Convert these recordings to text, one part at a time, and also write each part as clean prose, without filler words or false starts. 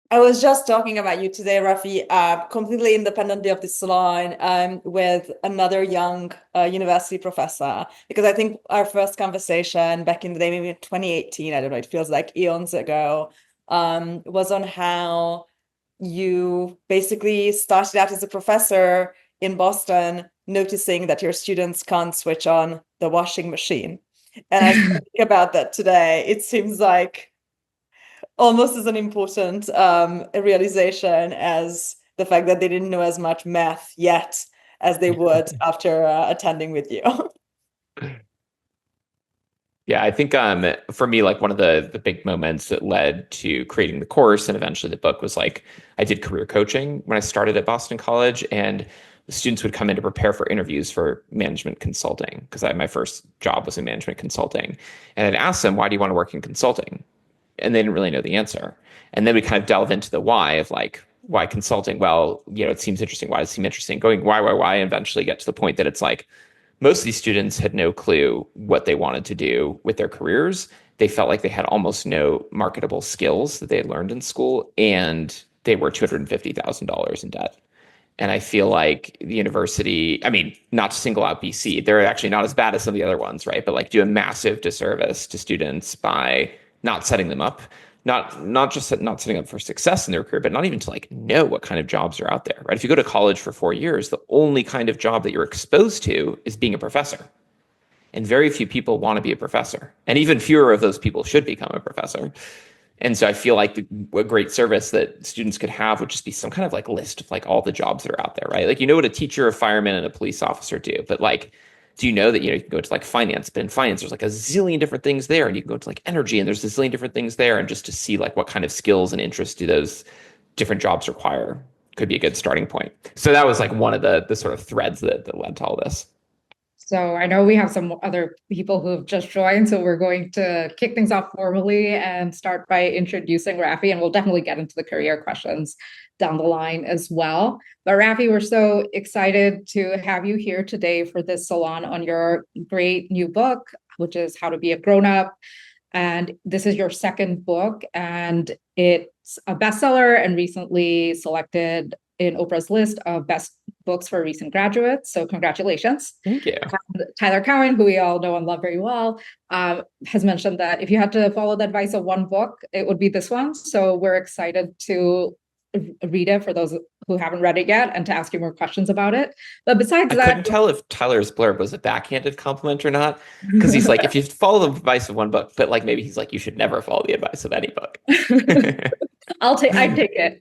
I was just talking about you today, Raffi, completely independently of the salon, with another young university professor, because I think our first conversation back in the day, maybe in 2018, I don't know, it feels like eons ago, was on how you basically started out as a professor in Boston, noticing that your students can't switch on the washing machine. And as I think about that today, it seems like almost as an important realization as the fact that they didn't know as much math yet as they would after attending with you. Yeah, I think for me, like one of the big moments that led to creating the course and eventually the book was like I did career coaching when I started at Boston College, and the students would come in to prepare for interviews for management consulting because my first job was in management consulting. And I'd ask them, why do you want to work in consulting? And they didn't really know the answer. And then we kind of delve into the why of like, why consulting? Well, it seems interesting. Why does it seem interesting? Going why, and eventually get to the point that it's like most of these students had no clue what they wanted to do with their careers. They felt like they had almost no marketable skills that they had learned in school, and they were $250,000 in debt. And I feel like the university, I mean, not to single out BC, they're actually not as bad as some of the other ones, right? But like do a massive disservice to students by not setting them up, not just not setting up for success in their career, but not even to like know what kind of jobs are out there, right? If you go to college for 4 years, the only kind of job that you're exposed to is being a professor. And very few people want to be a professor. And even fewer of those people should become a professor. And so I feel like a great service that students could have would just be some kind of like list of like all the jobs that are out there, right? Like, what a teacher, a fireman, and a police officer do, but like, do you know that, you can go to like finance, but in finance, there's like a zillion different things there. And you can go to like energy and there's a zillion different things there. And just to see like what kind of skills and interests do those different jobs require could be a good starting point. So that was like one of the sort of threads that led to all this. So I know we have some other people who have just joined, so we're going to kick things off formally and start by introducing Raffi, and we'll definitely get into the career questions down the line as well. But Raffi, we're so excited to have you here today for this salon on your great new book, which is How to Be a Grown Up. And this is your second book, and it's a bestseller and recently selected in Oprah's list of best books for recent graduates. So congratulations. Thank you. Tyler Cowen, who we all know and love very well, has mentioned that if you had to follow the advice of one book, it would be this one. So we're excited to read it for those who haven't read it yet and to ask you more questions about it. But besides I that, couldn't tell if Tyler's blurb was a backhanded compliment or not, because he's like, if you follow the advice of one book, but like maybe he's like, you should never follow the advice of any book. I take it.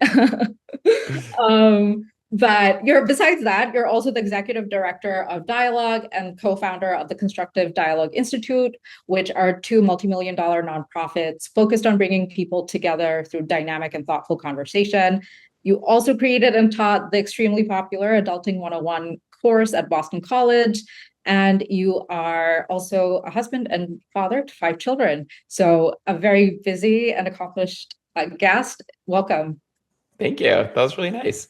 But besides that, you're also the executive director of Dialogue and co-founder of the Constructive Dialogue Institute, which are two multi-million-dollar nonprofits focused on bringing people together through dynamic and thoughtful conversation. You also created and taught the extremely popular Adulting 101 course at Boston College, and you are also a husband and father to 5 children. So a very busy and accomplished guest. Welcome. Thank you. That was really nice.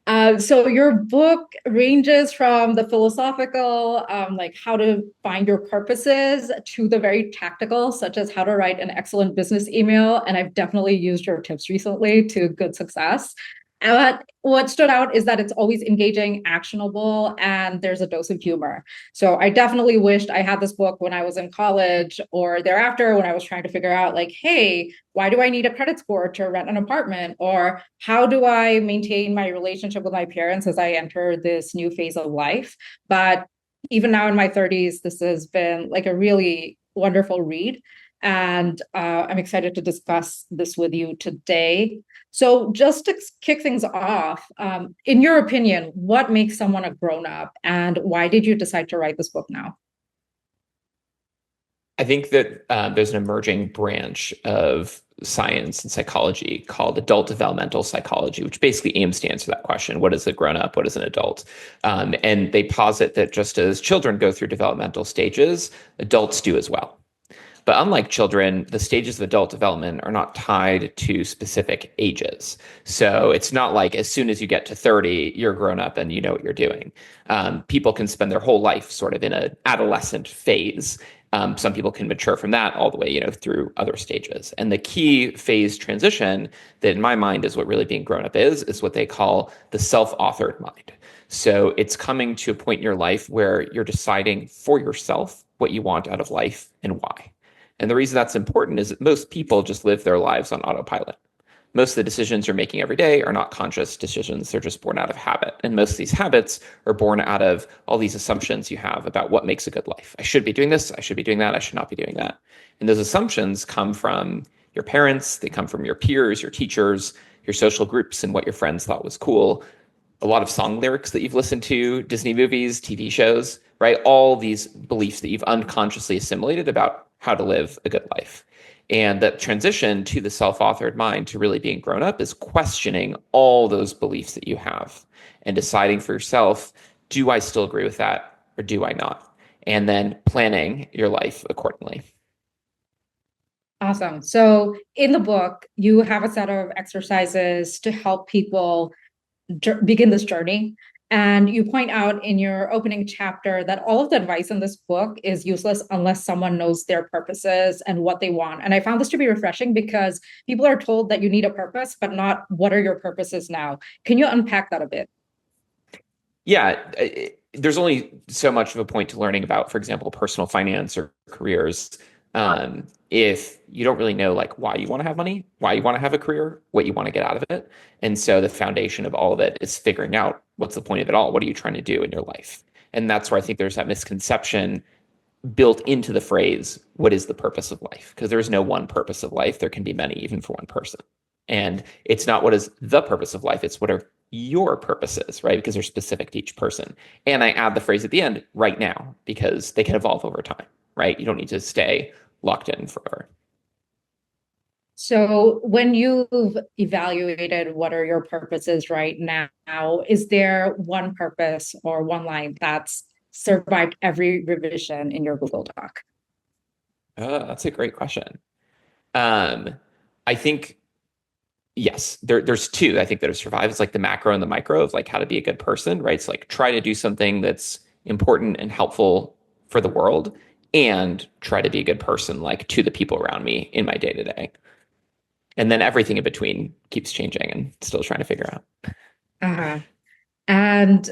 So your book ranges from the philosophical, like how to find your purposes, to the very tactical, such as how to write an excellent business email. And I've definitely used your tips recently to good success. And what stood out is that it's always engaging, actionable, and there's a dose of humor. So I definitely wished I had this book when I was in college or thereafter when I was trying to figure out like, hey, why do I need a credit score to rent an apartment? Or how do I maintain my relationship with my parents as I enter this new phase of life? But even now in my 30s, this has been like a really wonderful read. And I'm excited to discuss this with you today. So just to kick things off, in your opinion, what makes someone a grown-up, and why did you decide to write this book now? I think that there's an emerging branch of science and psychology called adult developmental psychology, which basically aims to answer that question: what is a grown up? What is an adult? And they posit that just as children go through developmental stages, adults do as well. But unlike children, the stages of adult development are not tied to specific ages. So it's not like as soon as you get to 30, you're grown up and you know what you're doing. People can spend their whole life sort of in an adolescent phase. Some people can mature from that all the way, through other stages. And the key phase transition that in my mind is what really being grown up is what they call the self-authored mind. So it's coming to a point in your life where you're deciding for yourself what you want out of life and why. And the reason that's important is that most people just live their lives on autopilot. Most of the decisions you're making every day are not conscious decisions. They're just born out of habit. And most of these habits are born out of all these assumptions you have about what makes a good life. I should be doing this. I should be doing that. I should not be doing that. And those assumptions come from your parents. They come from your peers, your teachers, your social groups, and what your friends thought was cool. A lot of song lyrics that you've listened to, Disney movies, TV shows, right? All these beliefs that you've unconsciously assimilated about how to live a good life. And that transition to the self-authored mind, to really being grown up, is questioning all those beliefs that you have and deciding for yourself, do I still agree with that or do I not? And then planning your life accordingly. Awesome. So in the book, you have a set of exercises to help people begin this journey. And you point out in your opening chapter that all of the advice in this book is useless unless someone knows their purposes and what they want. And I found this to be refreshing because people are told that you need a purpose, but not what are your purposes now. Can you unpack that a bit? Yeah, there's only so much of a point to learning about, for example, personal finance or careers. If you don't really know like why you want to have money, why you want to have a career, what you want to get out of it. And so the foundation of all of it is figuring out what's the point of it all? What are you trying to do in your life? And that's where I think there's that misconception built into the phrase, what is the purpose of life? Because there is no one purpose of life. There can be many, even for one person. And it's not what is the purpose of life. It's what are your purposes, right? Because they're specific to each person. And I add the phrase at the end, right now, because they can evolve over time, right? You don't need to stay locked in forever. So when you've evaluated what are your purposes right now, is there one purpose or one line that's survived every revision in your Google Doc? That's a great question. I think, yes, there's two I think that have survived. It's like the macro and the micro of like how to be a good person, right? It's like try to do something that's important and helpful for the world and try to be a good person, like to the people around me in my day to day. And then everything in between keeps changing and still trying to figure out. Uh-huh. And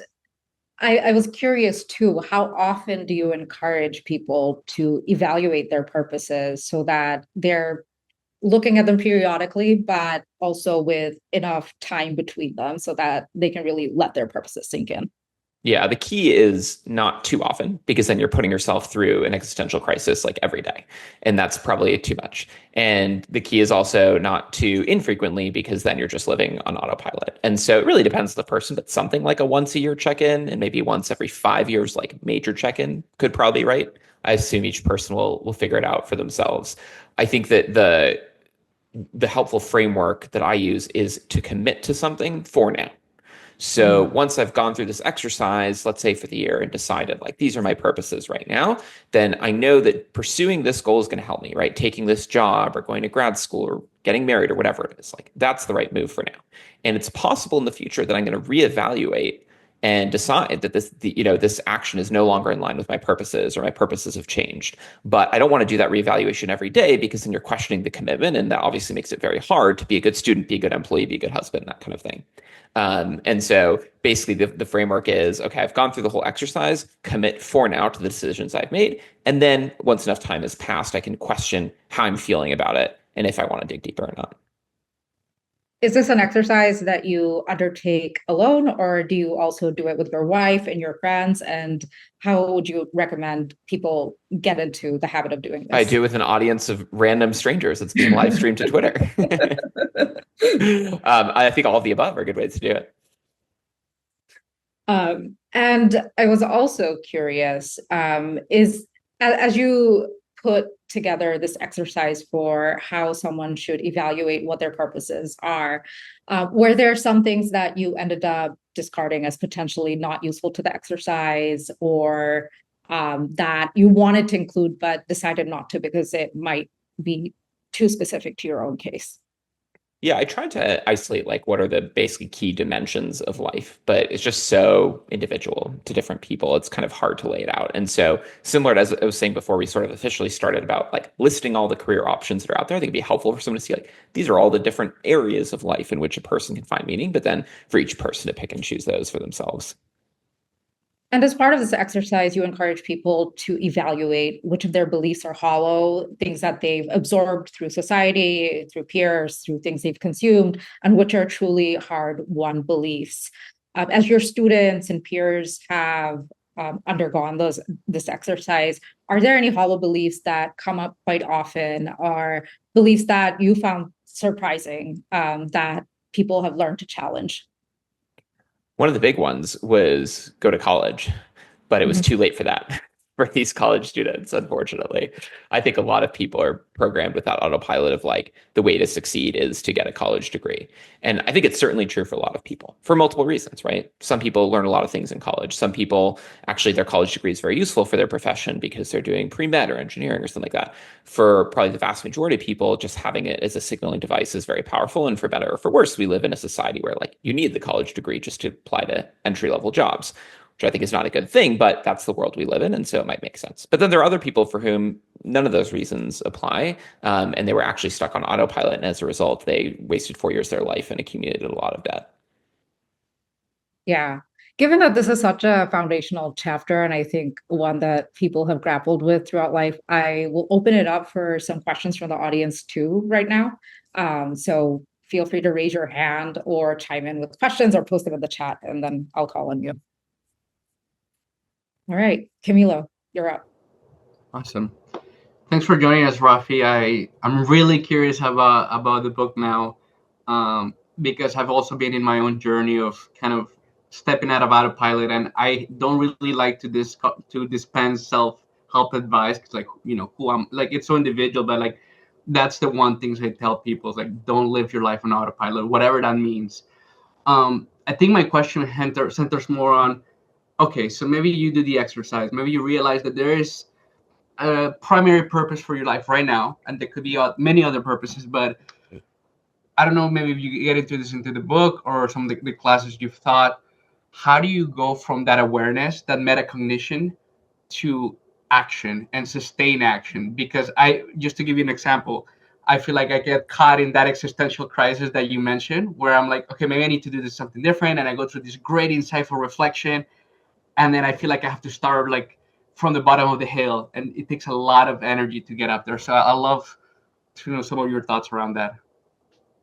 I was curious too, how often do you encourage people to evaluate their purposes so that they're looking at them periodically, but also with enough time between them so that they can really let their purposes sink in? Yeah, the key is not too often, because then you're putting yourself through an existential crisis like every day. And that's probably too much. And the key is also not too infrequently, because then you're just living on autopilot. And so it really depends on the person, but something like a once a year check-in and maybe once every 5 years, like major check-in could probably be right. I assume each person will figure it out for themselves. I think that the helpful framework that I use is to commit to something for now. So once I've gone through this exercise, let's say for the year, and decided like these are my purposes right now, then I know that pursuing this goal is going to help me, right? Taking this job or going to grad school or getting married or whatever it is, like that's the right move for now. And it's possible in the future that I'm going to reevaluate and decide that this action is no longer in line with my purposes, or my purposes have changed. But I don't want to do that reevaluation every day, because then you're questioning the commitment, and that obviously makes it very hard to be a good student, be a good employee, be a good husband, that kind of thing. And so basically the framework is, okay, I've gone through the whole exercise, commit for now to the decisions I've made. And then once enough time has passed, I can question how I'm feeling about it and if I want to dig deeper or not. Is this an exercise that you undertake alone, or do you also do it with your wife and your friends? And how would you recommend people get into the habit of doing this? I do it with an audience of random strangers. It's being live streamed to Twitter. I think all of the above are good ways to do it. And I was also curious, is as you put together this exercise for how someone should evaluate what their purposes are, were there some things that you ended up discarding as potentially not useful to the exercise, or that you wanted to include but decided not to because it might be too specific to your own case? Yeah, I tried to isolate like what are the basically key dimensions of life, but it's just so individual to different people. It's kind of hard to lay it out. And so similar to as I was saying before, we sort of officially started about like listing all the career options that are out there. I think it'd be helpful for someone to see like these are all the different areas of life in which a person can find meaning, but then for each person to pick and choose those for themselves. And as part of this exercise, you encourage people to evaluate which of their beliefs are hollow, things that they've absorbed through society, through peers, through things they've consumed, and which are truly hard-won beliefs. As your students and peers have undergone this exercise, are there any hollow beliefs that come up quite often, or beliefs that you found surprising that people have learned to challenge? One of the big ones was go to college, but it was too late for that for these college students, unfortunately. I think a lot of people are programmed with that autopilot of like the way to succeed is to get a college degree. And I think it's certainly true for a lot of people for multiple reasons, right? Some people learn a lot of things in college. Some people actually their college degree is very useful for their profession because they're doing pre-med or engineering or something like that. For probably the vast majority of people, just having it as a signaling device is very powerful. And for better or for worse, we live in a society where like you need the college degree just to apply to entry level jobs, which I think is not a good thing, but that's the world we live in. And so it might make sense. But then there are other people for whom none of those reasons apply. And they were actually stuck on autopilot. And as a result, they wasted 4 years of their life and accumulated a lot of debt. Yeah. Given that this is such a foundational chapter, and I think one that people have grappled with throughout life, I will open it up for some questions from the audience too right now. So feel free to raise your hand or chime in with questions or post them in the chat, and then I'll call on you. All right, Camilo, you're up. Awesome. Thanks for joining us, Raffi. I'm really curious about the book now, because I've also been in my own journey of kind of stepping out of autopilot, and I don't really like to dispense self-help advice because, like, who I'm like, it's so individual, but like that's the one thing I tell people is like, don't live your life on autopilot, whatever that means. I think my question centers more on, okay, so maybe you do the exercise, maybe you realize that there is a primary purpose for your life right now, and there could be many other purposes, but I don't know, maybe if you get into the book or some of the classes you've taught, how do you go from that awareness, that metacognition, to action and sustain action? Because just to give you an example, I feel like I get caught in that existential crisis that you mentioned, where I'm like, okay, maybe I need to do something different, and I go through this great insightful reflection, and then I feel like I have to start like from the bottom of the hill, and it takes a lot of energy to get up there. So I love to know some of your thoughts around that.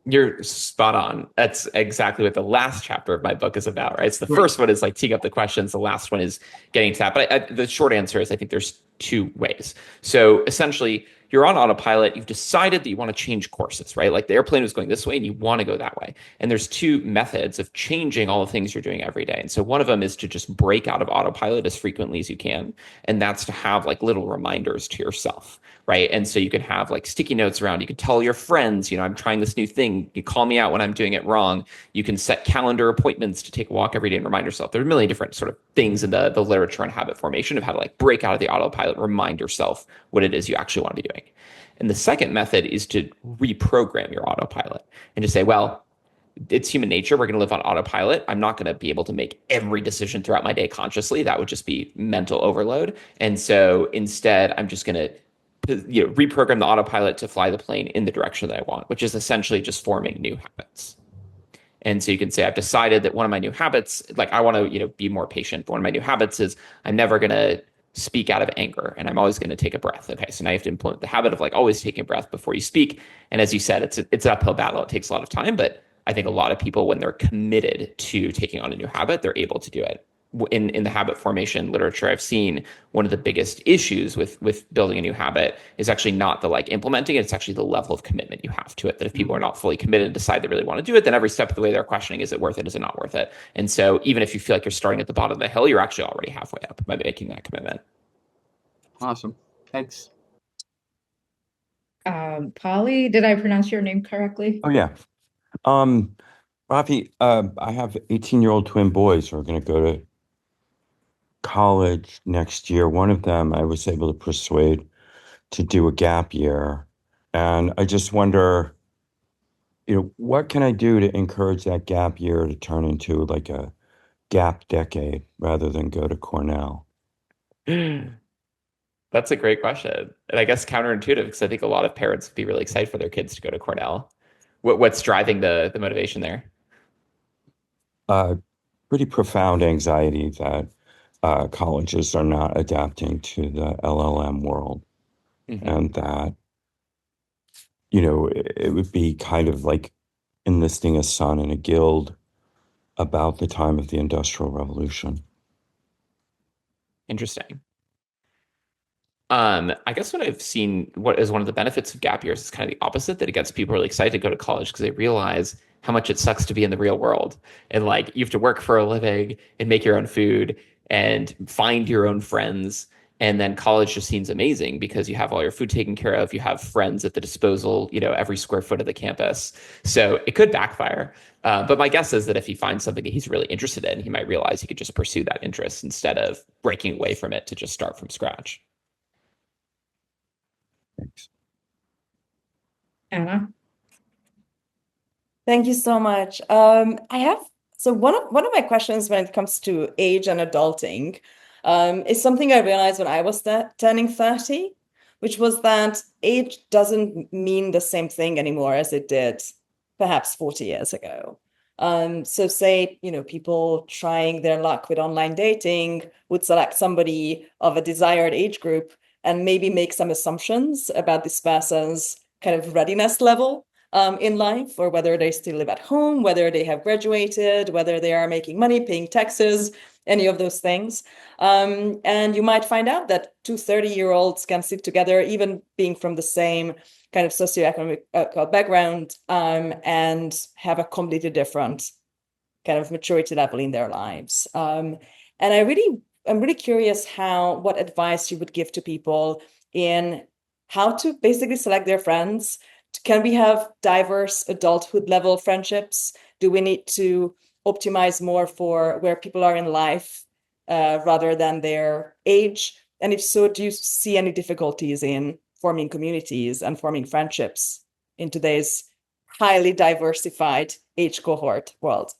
You're spot on. That's exactly what the last chapter of my book is about, right? So the first one is like teeing up the questions. The last one is getting to that. But the short answer is I think there's two ways. So essentially, you're on autopilot. You've decided that you want to change courses, right? Like the airplane was going this way and you want to go that way. And there's two methods of changing all the things you're doing every day. And so one of them is to just break out of autopilot as frequently as you can. And that's to have like little reminders to yourself, right? And so you can have like sticky notes around. You can tell your friends, I'm trying this new thing. You call me out when I'm doing it wrong. You can set calendar appointments to take a walk every day and remind yourself. There are a million different sort of things in the literature on habit formation of how to like break out of the autopilot, remind yourself what it is you actually want to be doing. And the second method is to reprogram your autopilot and to say, well, it's human nature. We're going to live on autopilot. I'm not going to be able to make every decision throughout my day consciously. That would just be mental overload. And so instead, I'm just going to reprogram the autopilot to fly the plane in the direction that I want, which is essentially just forming new habits. And so you can say, I've decided that one of my new habits, like I want to, be more patient. But one of my new habits is I'm never going to speak out of anger, and I'm always going to take a breath. Okay, so now you have to implement the habit of like always taking a breath before you speak. And as you said, it's an uphill battle. It takes a lot of time, but I think a lot of people, when they're committed to taking on a new habit, they're able to do it. In the habit formation literature, I've seen one of the biggest issues with building a new habit is actually not the like implementing it. It's actually the level of commitment you have to it. That if people are not fully committed and decide they really want to do it, then every step of the way they're questioning, is it worth it? Is it not worth it? And so even if you feel like you're starting at the bottom of the hill, you're actually already halfway up by making that commitment. Awesome. Thanks. Polly, did I pronounce your name correctly? Oh, yeah. Raffi, I have 18-year-old twin boys who are going to go to college next year. One of them I was able to persuade to do a gap year. And I just wonder what can I do to encourage that gap year to turn into like a gap decade rather than go to Cornell? That's a great question. And I guess counterintuitive because I think a lot of parents would be really excited for their kids to go to Cornell. What's driving the motivation there? Uh, Pretty profound anxiety that colleges are not adapting to the LLM world, Hmm. and that, it would be kind of like enlisting a son in a guild about the time of the Industrial Revolution. Interesting. I guess what I've seen, what is one of the benefits of gap years is kind of the opposite, that it gets people really excited to go to college because they realize how much it sucks to be in the real world. And like you have to work for a living and make your own food and find your own friends. And then college just seems amazing because you have all your food taken care of, you have friends at the disposal, every square foot of the campus. So it could backfire. But my guess is that if he finds something that he's really interested in, he might realize he could just pursue that interest instead of breaking away from it to just start from scratch. Thanks. Anna? Thank you so much. I have so one of my questions when it comes to age and adulting is something I realized when I was turning 30, which was that age doesn't mean the same thing anymore as it did perhaps 40 years ago. So say, people trying their luck with online dating would select somebody of a desired age group and maybe make some assumptions about this person's kind of readiness level in life, or whether they still live at home, whether they have graduated, whether they are making money, paying taxes, any of those things. And you might find out that two 30-year-olds can sit together, even being from the same kind of socioeconomic background, and have a completely different kind of maturity level in their lives. And I'm really curious what advice you would give to people in how to basically select their friends. Can we have diverse adulthood level friendships? Do we need to optimize more for where people are in life rather than their age? And if so, do you see any difficulties in forming communities and forming friendships in today's highly diversified age cohort world?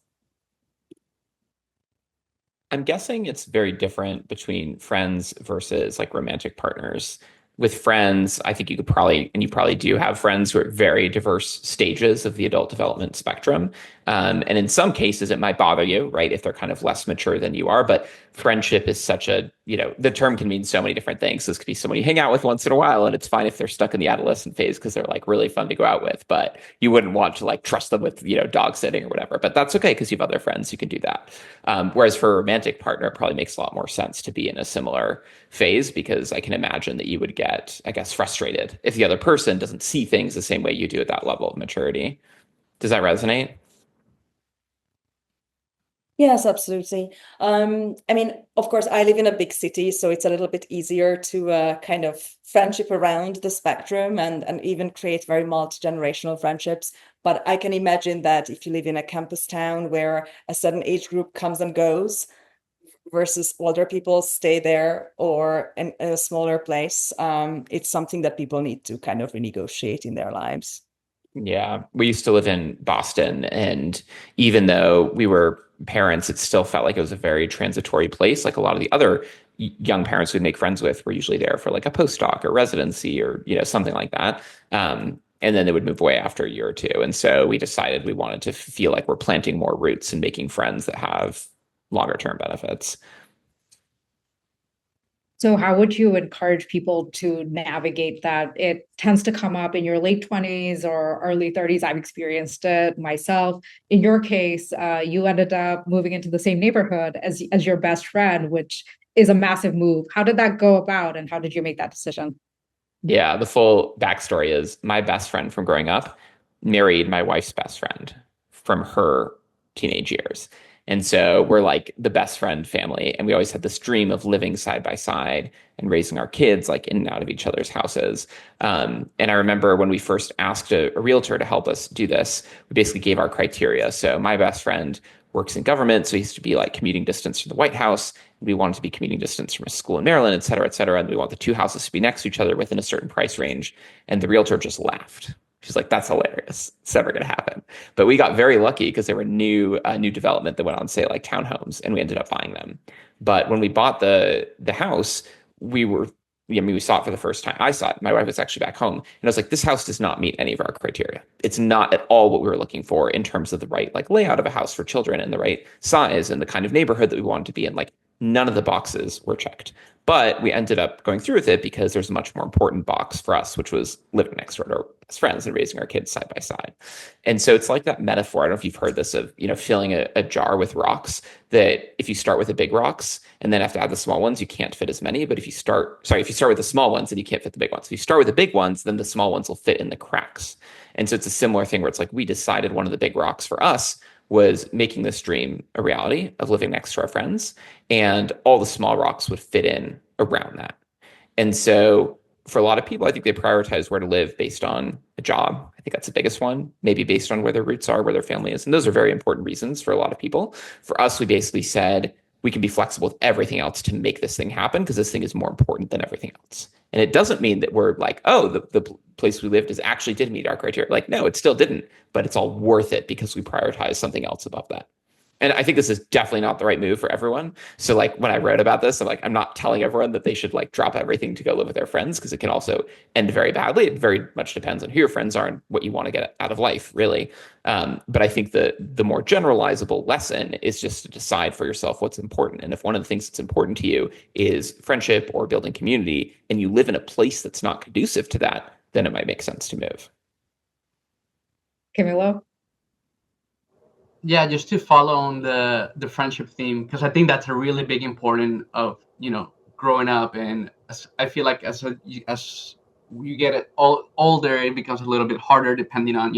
I'm guessing it's very different between friends versus like romantic partners. With friends, I think you could probably, and you probably do have friends who are at very diverse stages of the adult development spectrum. And in some cases, it might bother you, right? If they're kind of less mature than you are. But friendship is such the term can mean so many different things. This could be someone you hang out with once in a while, and it's fine if they're stuck in the adolescent phase because they're like really fun to go out with. But you wouldn't want to like trust them with, dog sitting or whatever. But that's okay because you have other friends who can do that. Whereas for a romantic partner, it probably makes a lot more sense to be in a similar phase because I can imagine that you would get, I guess, frustrated if the other person doesn't see things the same way you do at that level of maturity. Does that resonate? Yes, absolutely. I mean, of course, I live in a big city, so it's a little bit easier to kind of friendship around the spectrum and even create very multi-generational friendships. But I can imagine that if you live in a campus town where a certain age group comes and goes versus older people stay there, or in a smaller place, it's something that people need to kind of renegotiate in their lives. Yeah, we used to live in Boston, and even though we were parents, it still felt like it was a very transitory place. Like a lot of the other young parents we'd make friends with were usually there for like a postdoc or residency or something like that. And then they would move away after a year or two. And so we decided we wanted to feel like we're planting more roots and making friends that have longer term benefits. So how would you encourage people to navigate that? It tends to come up in your late 20s or early 30s. I've experienced it myself. In your case, you ended up moving into the same neighborhood as your best friend, which is a massive move. How did that go about, and how did you make that decision? Yeah, the full backstory is my best friend from growing up married my wife's best friend from her teenage years. And so we're like the best friend family. And we always had this dream of living side by side and raising our kids like in and out of each other's houses. And I remember when we first asked a realtor to help us do this, we basically gave our criteria. So my best friend works in government, so he used to be like commuting distance from the White House. We wanted to be commuting distance from a school in Maryland, et cetera, et cetera. And we want the two houses to be next to each other within a certain price range. And the realtor just laughed. She's like, that's hilarious. It's never going to happen. But we got very lucky because there were new development that went on, say, like townhomes, and we ended up buying them. But when we bought the house, we were, I mean, we saw it for the first time. I saw it. My wife was actually back home, and I was like, this house does not meet any of our criteria. It's not at all what we were looking for in terms of the right like layout of a house for children and the right size and the kind of neighborhood that we wanted to be in. Like none of the boxes were checked. But we ended up going through with it because there's a much more important box for us, which was living next door to our best friends and raising our kids side by side. And so it's like that metaphor. I don't know if you've heard this of, filling a jar with rocks, that if you start with the big rocks and then have to add the small ones, you can't fit as many. But if you start with the small ones, then you can't fit the big ones. If you start with the big ones, then the small ones will fit in the cracks. And so it's a similar thing where it's like we decided one of the big rocks for us was making this dream a reality of living next to our friends, and all the small rocks would fit in around that. And so for a lot of people, I think they prioritize where to live based on a job. I think that's the biggest one, maybe based on where their roots are, where their family is. And those are very important reasons for a lot of people. For us, we basically said we can be flexible with everything else to make this thing happen because this thing is more important than everything else. And it doesn't mean that we're like, oh, the place we lived actually did meet our criteria. Like, no, it still didn't, but it's all worth it because we prioritize something else above that. And I think this is definitely not the right move for everyone. So like when I wrote about this, I'm not telling everyone that they should like drop everything to go live with their friends, because it can also end very badly. It very much depends on who your friends are and what you want to get out of life, really. But I think the more generalizable lesson is just to decide for yourself what's important. And if one of the things that's important to you is friendship or building community, and you live in a place that's not conducive to that, then it might make sense to move. Camilo? Yeah, just to follow on the friendship theme, because I think that's a really big important of growing up, and I feel like as you get older, it becomes a little bit harder depending on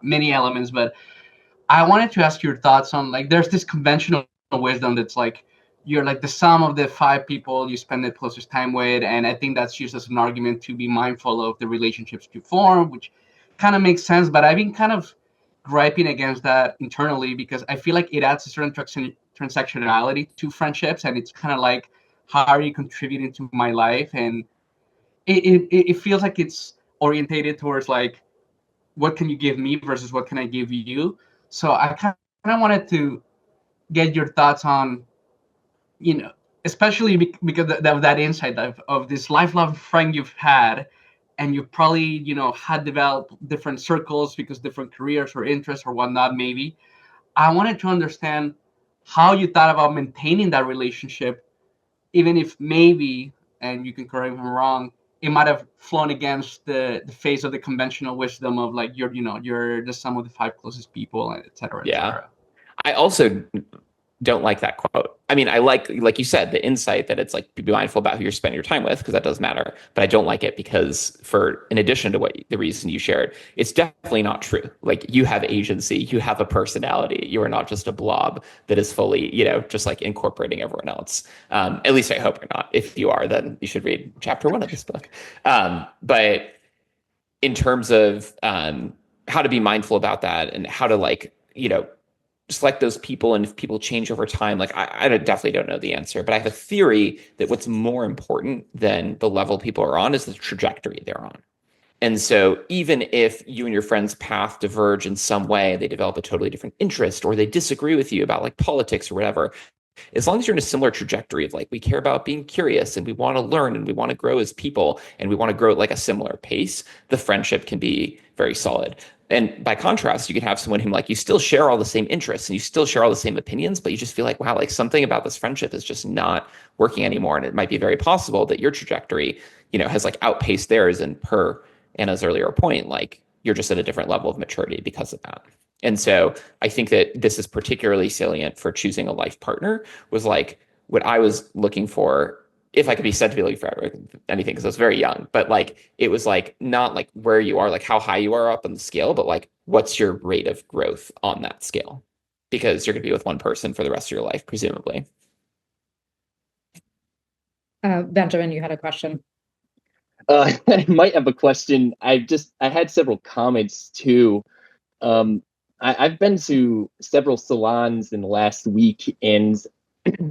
many elements. But I wanted to ask your thoughts on, like, there's this conventional wisdom that's like you're like the sum of the 5 people you spend the closest time with, and I think that's used as an argument to be mindful of the relationships you form, which kind of makes sense. But I've been kind of griping against that internally because I feel like it adds a certain transactionality to friendships, and it's kind of like, how are you contributing to my life? And it feels like it's orientated towards like, what can you give me versus what can I give you? So I kind of wanted to get your thoughts on, especially because of that insight of this lifelong friend you've had, and you probably, had developed different circles because different careers or interests or whatnot, maybe. I wanted to understand how you thought about maintaining that relationship, even if maybe, and you can correct me if I'm wrong, it might have flown against the face of the conventional wisdom of like, you're the sum of the 5 closest people, et cetera, et cetera. I also don't like that quote. I mean, I like you said, the insight that it's like, be mindful about who you're spending your time with, because that does matter. But I don't like it because, in addition to the reason you shared, it's definitely not true. Like, you have agency, you have a personality. You are not just a blob that is fully, just like incorporating everyone else. At least I hope you're not. If you are, then you should read chapter 1 of this book. But in terms of how to be mindful about that and how to select those people, and if people change over time, like I definitely don't know the answer, but I have a theory that what's more important than the level people are on is the trajectory they're on. And so even if you and your friend's path diverge in some way, they develop a totally different interest, or they disagree with you about like politics or whatever, as long as you're in a similar trajectory of like, we care about being curious and we want to learn and we want to grow as people and we want to grow at like a similar pace, the friendship can be very solid. And by contrast, you could have someone who like, you still share all the same interests and you still share all the same opinions, but you just feel like, wow, like something about this friendship is just not working anymore. And it might be very possible that your trajectory, has like outpaced theirs, and per Anna's earlier point, like you're just at a different level of maturity because of that. And so I think that this is particularly salient for choosing a life partner, was like what I was looking for, if I could be said to be looking for anything, because I was very young, but like, it was like, not like where you are, like how high you are up on the scale, but like, what's your rate of growth on that scale? Because you're going to be with one person for the rest of your life, presumably. Benjamin, you had a question. I might have a question. I had several comments too. I've been to several salons in the last week, and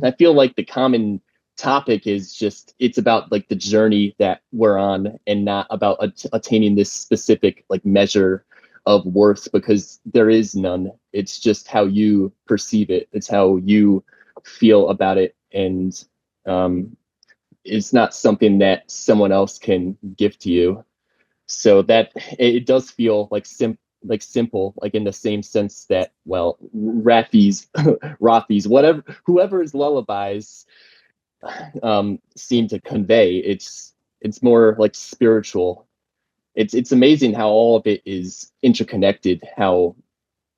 I feel like the common topic is just, it's about like the journey that we're on, and not about attaining this specific like measure of worth, because there is none. It's just how you perceive it. It's how you feel about it. And it's not something that someone else can give to you. So that it does feel like simple, like in the same sense that, well, Raffi's, whatever, whoever's lullabies seem to convey. It's more like spiritual. It's amazing how all of it is interconnected, how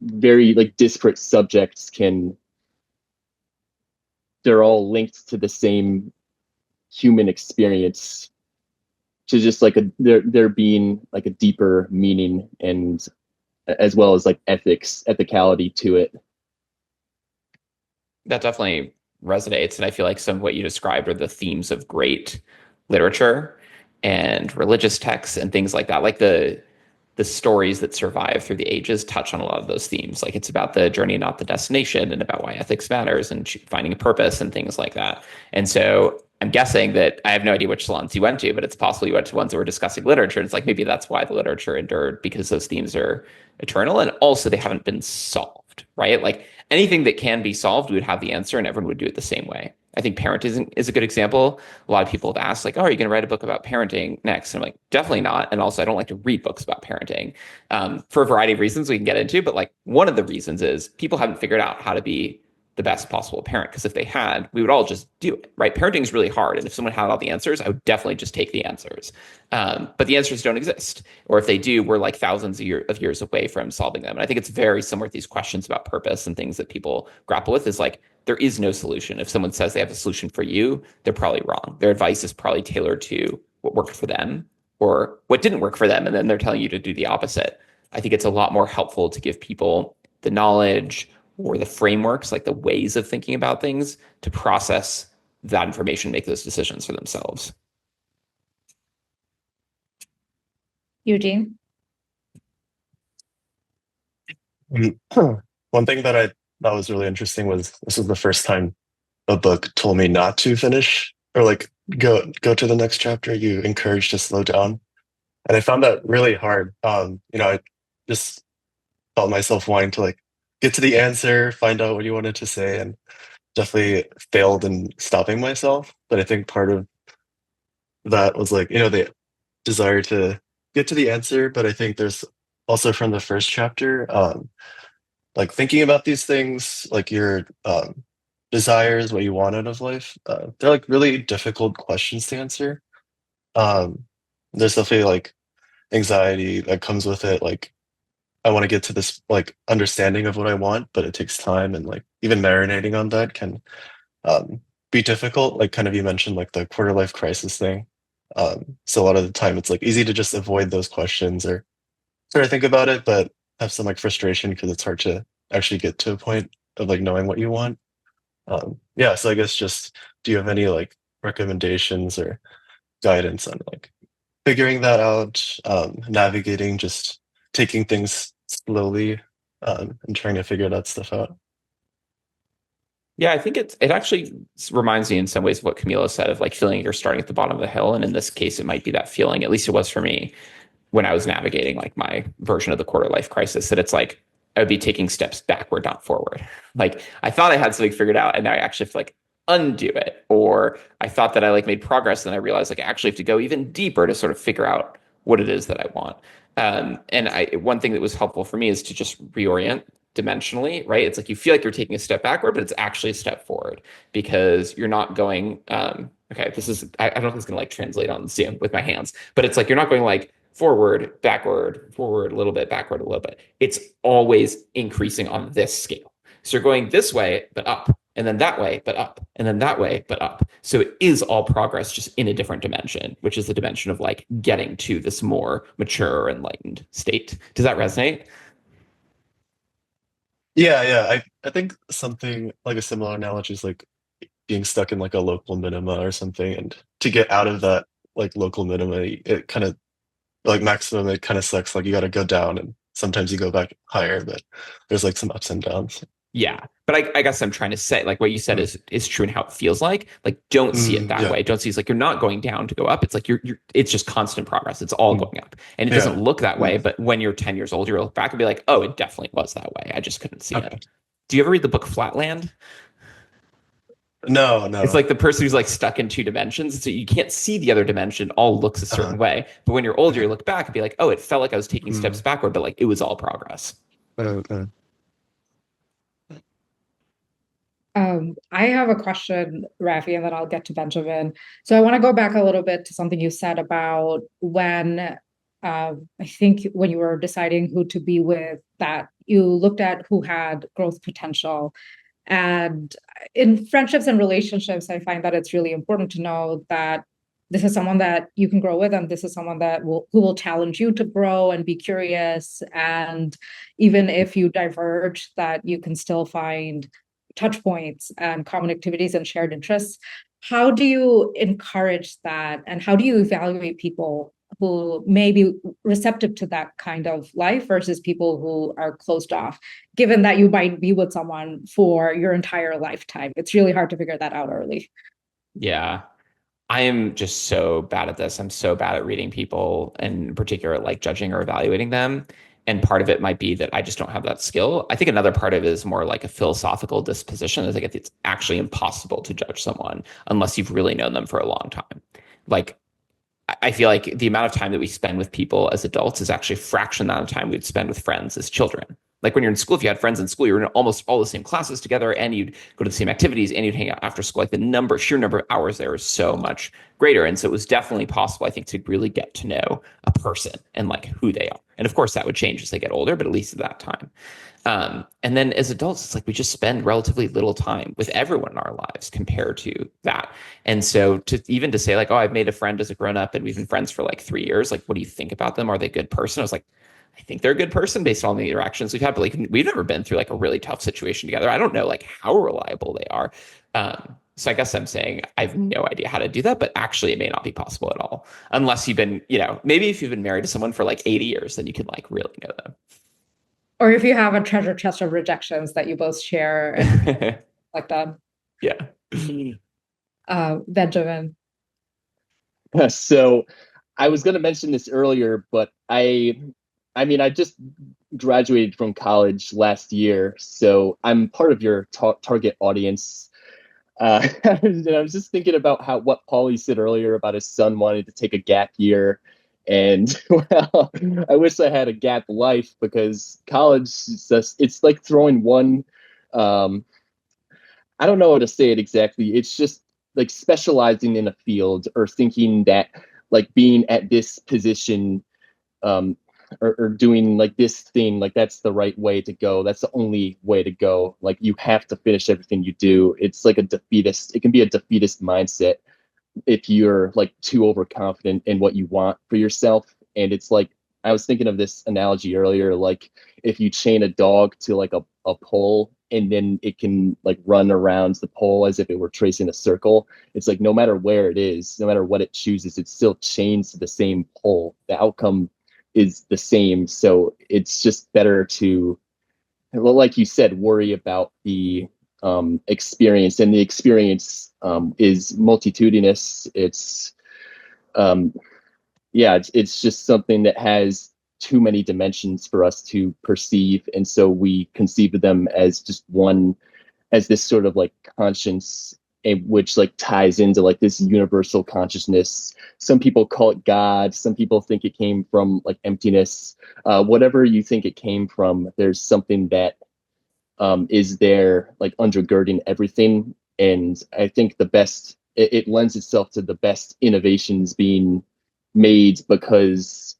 very like disparate subjects they're all linked to the same human experience, to just like there being like a deeper meaning, and as well as like ethicality to it. That definitely resonates. And I feel like some of what you described are the themes of great literature and religious texts and things like that. Like the stories that survive through the ages touch on a lot of those themes. Like it's about the journey, not the destination, and about why ethics matters and finding a purpose and things like that. And so I'm guessing that, I have no idea which salons you went to, but it's possible you went to ones that were discussing literature. It's like, maybe that's why the literature endured, because those themes are eternal. And also they haven't been solved, right? Like anything that can be solved, we would have the answer and everyone would do it the same way. I think parenting is a good example. A lot of people have asked, like, oh, are you going to write a book about parenting next? And I'm like, definitely not. And also, I don't like to read books about parenting for a variety of reasons we can get into. But like one of the reasons is people haven't figured out how to be the best possible parent. Because if they had, we would all just do it, right? Parenting is really hard. And if someone had all the answers, I would definitely just take the answers. But the answers don't exist. Or if they do, we're like thousands of years away from solving them. And I think it's very similar to these questions about purpose and things that people grapple with, is like, there is no solution. If someone says they have a solution for you, they're probably wrong. Their advice is probably tailored to what worked for them or what didn't work for them. And then they're telling you to do the opposite. I think it's a lot more helpful to give people the knowledge or the frameworks, like the ways of thinking about things, to process that information, make those decisions for themselves. Eugene? One thing that I thought was really interesting was, this was the first time a book told me not to finish or like go to the next chapter. You encouraged to slow down. And I found that really hard. I just felt myself wanting to like get to the answer, find out what you wanted to say, and definitely failed in stopping myself. But I think part of that was like, the desire to get to the answer. But I think there's also, from the first chapter, like thinking about these things, like your desires, what you want out of life, they're like really difficult questions to answer. There's definitely like anxiety that comes with it. Like, I want to get to this like understanding of what I want, but it takes time, and like even marinating on that can be difficult. Like kind of, you mentioned like the quarter life crisis thing. So a lot of the time it's like easy to just avoid those questions or sort of think about it, but have some like frustration because it's hard to actually get to a point of like knowing what you want. So I guess just, do you have any like recommendations or guidance on like figuring that out, navigating, just taking things slowly, and trying to figure that stuff out? Yeah, I think it actually reminds me in some ways of what Camilo said, of like feeling you're starting at the bottom of the hill. And in this case, it might be that feeling, at least it was for me, when I was navigating like my version of the quarter life crisis, that it's like I would be taking steps backward, not forward. Like I thought I had something figured out, and now I actually have to like undo it. Or I thought that I like made progress, and I realized like I actually have to go even deeper to sort of figure out what it is that I want. One thing that was helpful for me is to just reorient dimensionally, right? It's like you feel like you're taking a step backward, but it's actually a step forward, because you're not going, okay, this is, I don't know if it's going to like translate on Zoom with my hands, but it's like, you're not going like forward, backward, forward a little bit, backward a little bit. It's always increasing on this scale. So you're going this way, but up, and then that way, but up, and then that way, but up. So it is all progress, just in a different dimension, which is the dimension of like getting to this more mature, enlightened state. Does that resonate? Yeah. I think something like a similar analogy is like being stuck in like a local minima or something, and to get out of that like local minima, it kind of like maximum, it kind of sucks. Like you got to go down, and sometimes you go back higher, but there's like some ups and downs. Yeah. But I guess I'm trying to say, like what you said is true in how it feels like. Like, don't see it that Yeah. way. Don't see it's like you're not going down to go up. It's like it's just constant progress. It's all going up. And it Yeah. doesn't look that way. But when you're 10 years old, you'll look back and be like, oh, it definitely was that way. I just couldn't see Okay. it. Do you ever read the book Flatland? No, It's like the person who's like stuck in two dimensions. So you can't see the other dimension. All looks a certain way. But when you're older, you look back and be like, oh, it felt like I was taking steps backward, but like it was all progress. I have a question, Raffi, and then I'll get to Benjamin. So I want to go back a little bit to something you said about when I think when you were deciding who to be with, that you looked at who had growth potential. And in friendships and relationships, I find that it's really important to know that this is someone that you can grow with, and this is someone that who will challenge you to grow and be curious. And even if you diverge, that you can still find touch points and common activities and shared interests. How do you encourage that? And how do you evaluate people who may be receptive to that kind of life versus people who are closed off, given that you might be with someone for your entire lifetime? It's really hard to figure that out early. Yeah. I am just so bad at this. I'm so bad at reading people, and in particular, like judging or evaluating them. And part of it might be that I just don't have that skill. I think another part of it is more like a philosophical disposition. I think it's actually impossible to judge someone unless you've really known them for a long time. Like, I feel like the amount of time that we spend with people as adults is actually a fraction of the amount of time we'd spend with friends as children. Like when you're in school, if you had friends in school, you were in almost all the same classes together, and you'd go to the same activities, and you'd hang out after school. Like the sheer number of hours there is so much greater. And so it was definitely possible, I think, to really get to know a person and like who they are. And of course that would change as they get older, but at least at that time. And then as adults, it's like we just spend relatively little time with everyone in our lives compared to that. And so to say like, oh, I've made a friend as a grown up and we've been friends for like 3 years. Like, what do you think about them? Are they a good person? I was like, I think they're a good person based on the interactions we've had, but like we've never been through like a really tough situation together. I don't know like how reliable they are. So I guess I'm saying I have no idea how to do that, but actually it may not be possible at all unless you've been, maybe if you've been married to someone for like 80 years, then you can like really know them. Or if you have a treasure chest of rejections that you both share and like that. Yeah. Benjamin. So I was going to mention this earlier, but I just graduated from college last year, so I'm part of your target audience. And I was just thinking about what Paulie said earlier about his son wanting to take a gap year. And well, I wish I had a gap life, because college it's like throwing one, I don't know how to say it exactly. It's just like specializing in a field, or thinking that like being at this position, or doing like this thing, like that's the right way to go. That's the only way to go. Like you have to finish everything you do. It's like it can be a defeatist mindset if you're like too overconfident in what you want for yourself. And it's like, I was thinking of this analogy earlier, like if you chain a dog to like a pole, and then it can like run around the pole as if it were tracing a circle. It's like no matter where it is, no matter what it chooses, it's still chained to the same pole. The outcome is the same. So it's just better to, like you said, worry about the experience, and the experience is multitudinous. It's it's just something that has too many dimensions for us to perceive, and so we conceive of them as just one, as this sort of like conscience, which like ties into like this universal consciousness. Some people call it God. Some people think it came from like emptiness. Whatever you think it came from, there's something that is there like undergirding everything. And I think it lends itself to the best innovations being made because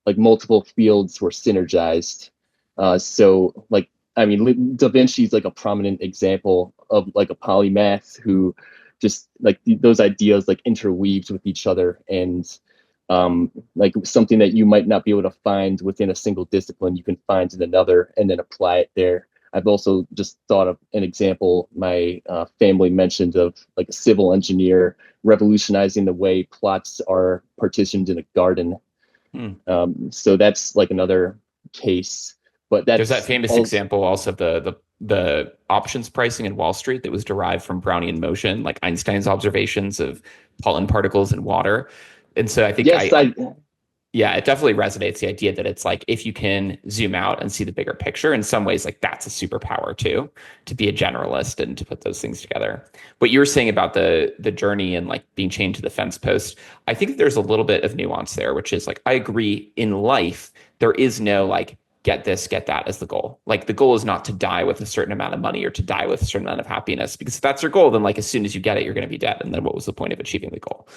like multiple fields were synergized. So like, I mean, Da Vinci's like a prominent example of like a polymath who just like those ideas like interweaved with each other, and like something that you might not be able to find within a single discipline, you can find in another and then apply it there. I've also just thought of an example my family mentioned of like a civil engineer revolutionizing the way plots are partitioned in a garden. So that's like another case. But that's there's that famous example also of the the options pricing in Wall Street that was derived from Brownian motion, like Einstein's observations of pollen particles in water. And so I think Yes, yeah, it definitely resonates, the idea that it's like if you can zoom out and see the bigger picture, in some ways, like that's a superpower too, to be a generalist and to put those things together. What you were saying about the journey and like being chained to the fence post, I think there's a little bit of nuance there, which is like I agree in life, there is no like get this, get that as the goal. Like the goal is not to die with a certain amount of money or to die with a certain amount of happiness, because if that's your goal, then like as soon as you get it, you're going to be dead. And then what was the point of achieving the goal?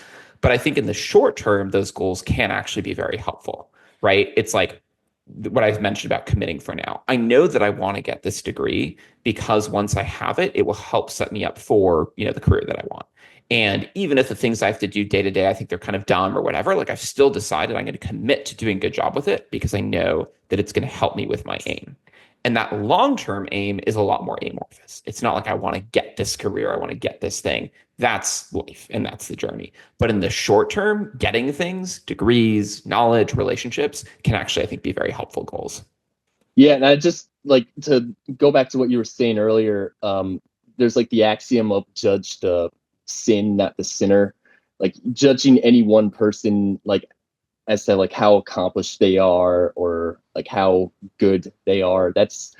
But I think in the short term, those goals can actually be very helpful, right? It's like what I've mentioned about committing for now. I know that I want to get this degree because once I have it, it will help set me up for, you know, the career that I want. And even if the things I have to do day to day, I think they're kind of dumb or whatever, like I've still decided I'm going to commit to doing a good job with it because I know that it's going to help me with my aim. And that long-term aim is a lot more amorphous. It's not like I want to get this career, I want to get this thing. That's life and that's the journey. But in the short term, getting things, degrees, knowledge, relationships can actually, I think, be very helpful goals. Yeah, and I just like to go back to what you were saying earlier. There's like the axiom of judge the sin, not the sinner. Like judging any one person, like as to like how accomplished they are or like how good they are, that's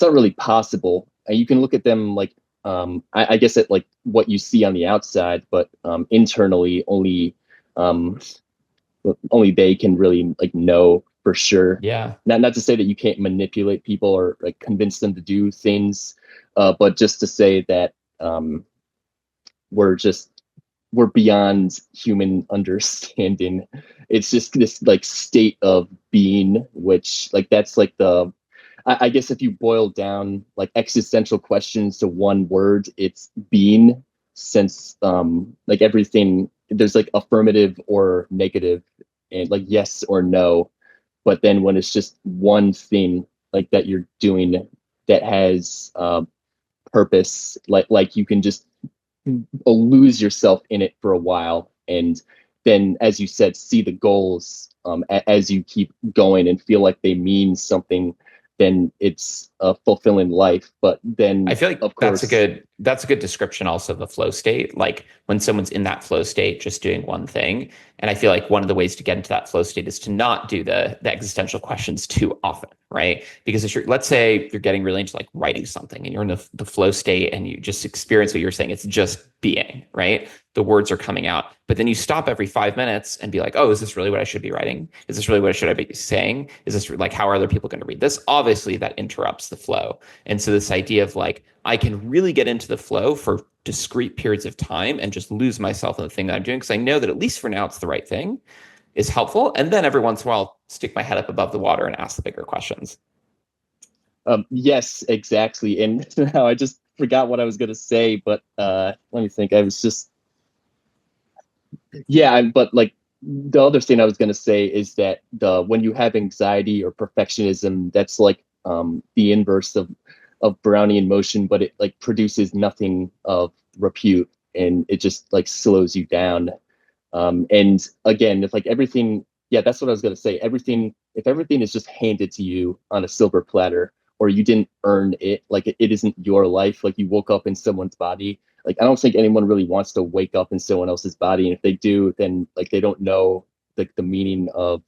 not really possible. And you can look at them like I guess at like what you see on the outside, but internally only they can really like know for sure. Yeah. Not to say that you can't manipulate people or like convince them to do things, but just to say that we're beyond human understanding. It's just this like state of being, which like that's like I guess if you boil down like existential questions to one word, it's being, since like everything, there's like affirmative or negative and like yes or no. But then when it's just one thing like that you're doing that has purpose, like you can just lose yourself in it for a while, and then, as you said, see the goals as you keep going and feel like they mean something. Then it's a fulfilling life. But then I feel like of course, that's a good description also of the flow state. Like when someone's in that flow state, just doing one thing. And I feel like one of the ways to get into that flow state is to not do the existential questions too often, right? Because if let's say you're getting really into like writing something and you're in the flow state and you just experience what you're saying, it's just being, right? The words are coming out, but then you stop every 5 minutes and be like, oh, is this really what I should be writing? Is this really what I should be saying? Is this like, how are other people going to read this? Obviously that interrupts the flow. And so this idea of like, I can really get into the flow for discrete periods of time and just lose myself in the thing that I'm doing, because I know that at least for now it's the right thing, is helpful. And then every once in a while, stick my head up above the water and ask the bigger questions. Yes, exactly. And now I just forgot what I was going to say, but let me think. I was just, yeah, but like the other thing I was going to say is that when you have anxiety or perfectionism, that's like the inverse of Brownian motion, but it like produces nothing of repute, and it just like slows you down. And again, if like everything, yeah, that's what I was going to say. If everything is just handed to you on a silver platter, or you didn't earn it, like it isn't your life, like you woke up in someone's body. Like I don't think anyone really wants to wake up in someone else's body, and if they do, then like they don't know like the meaning of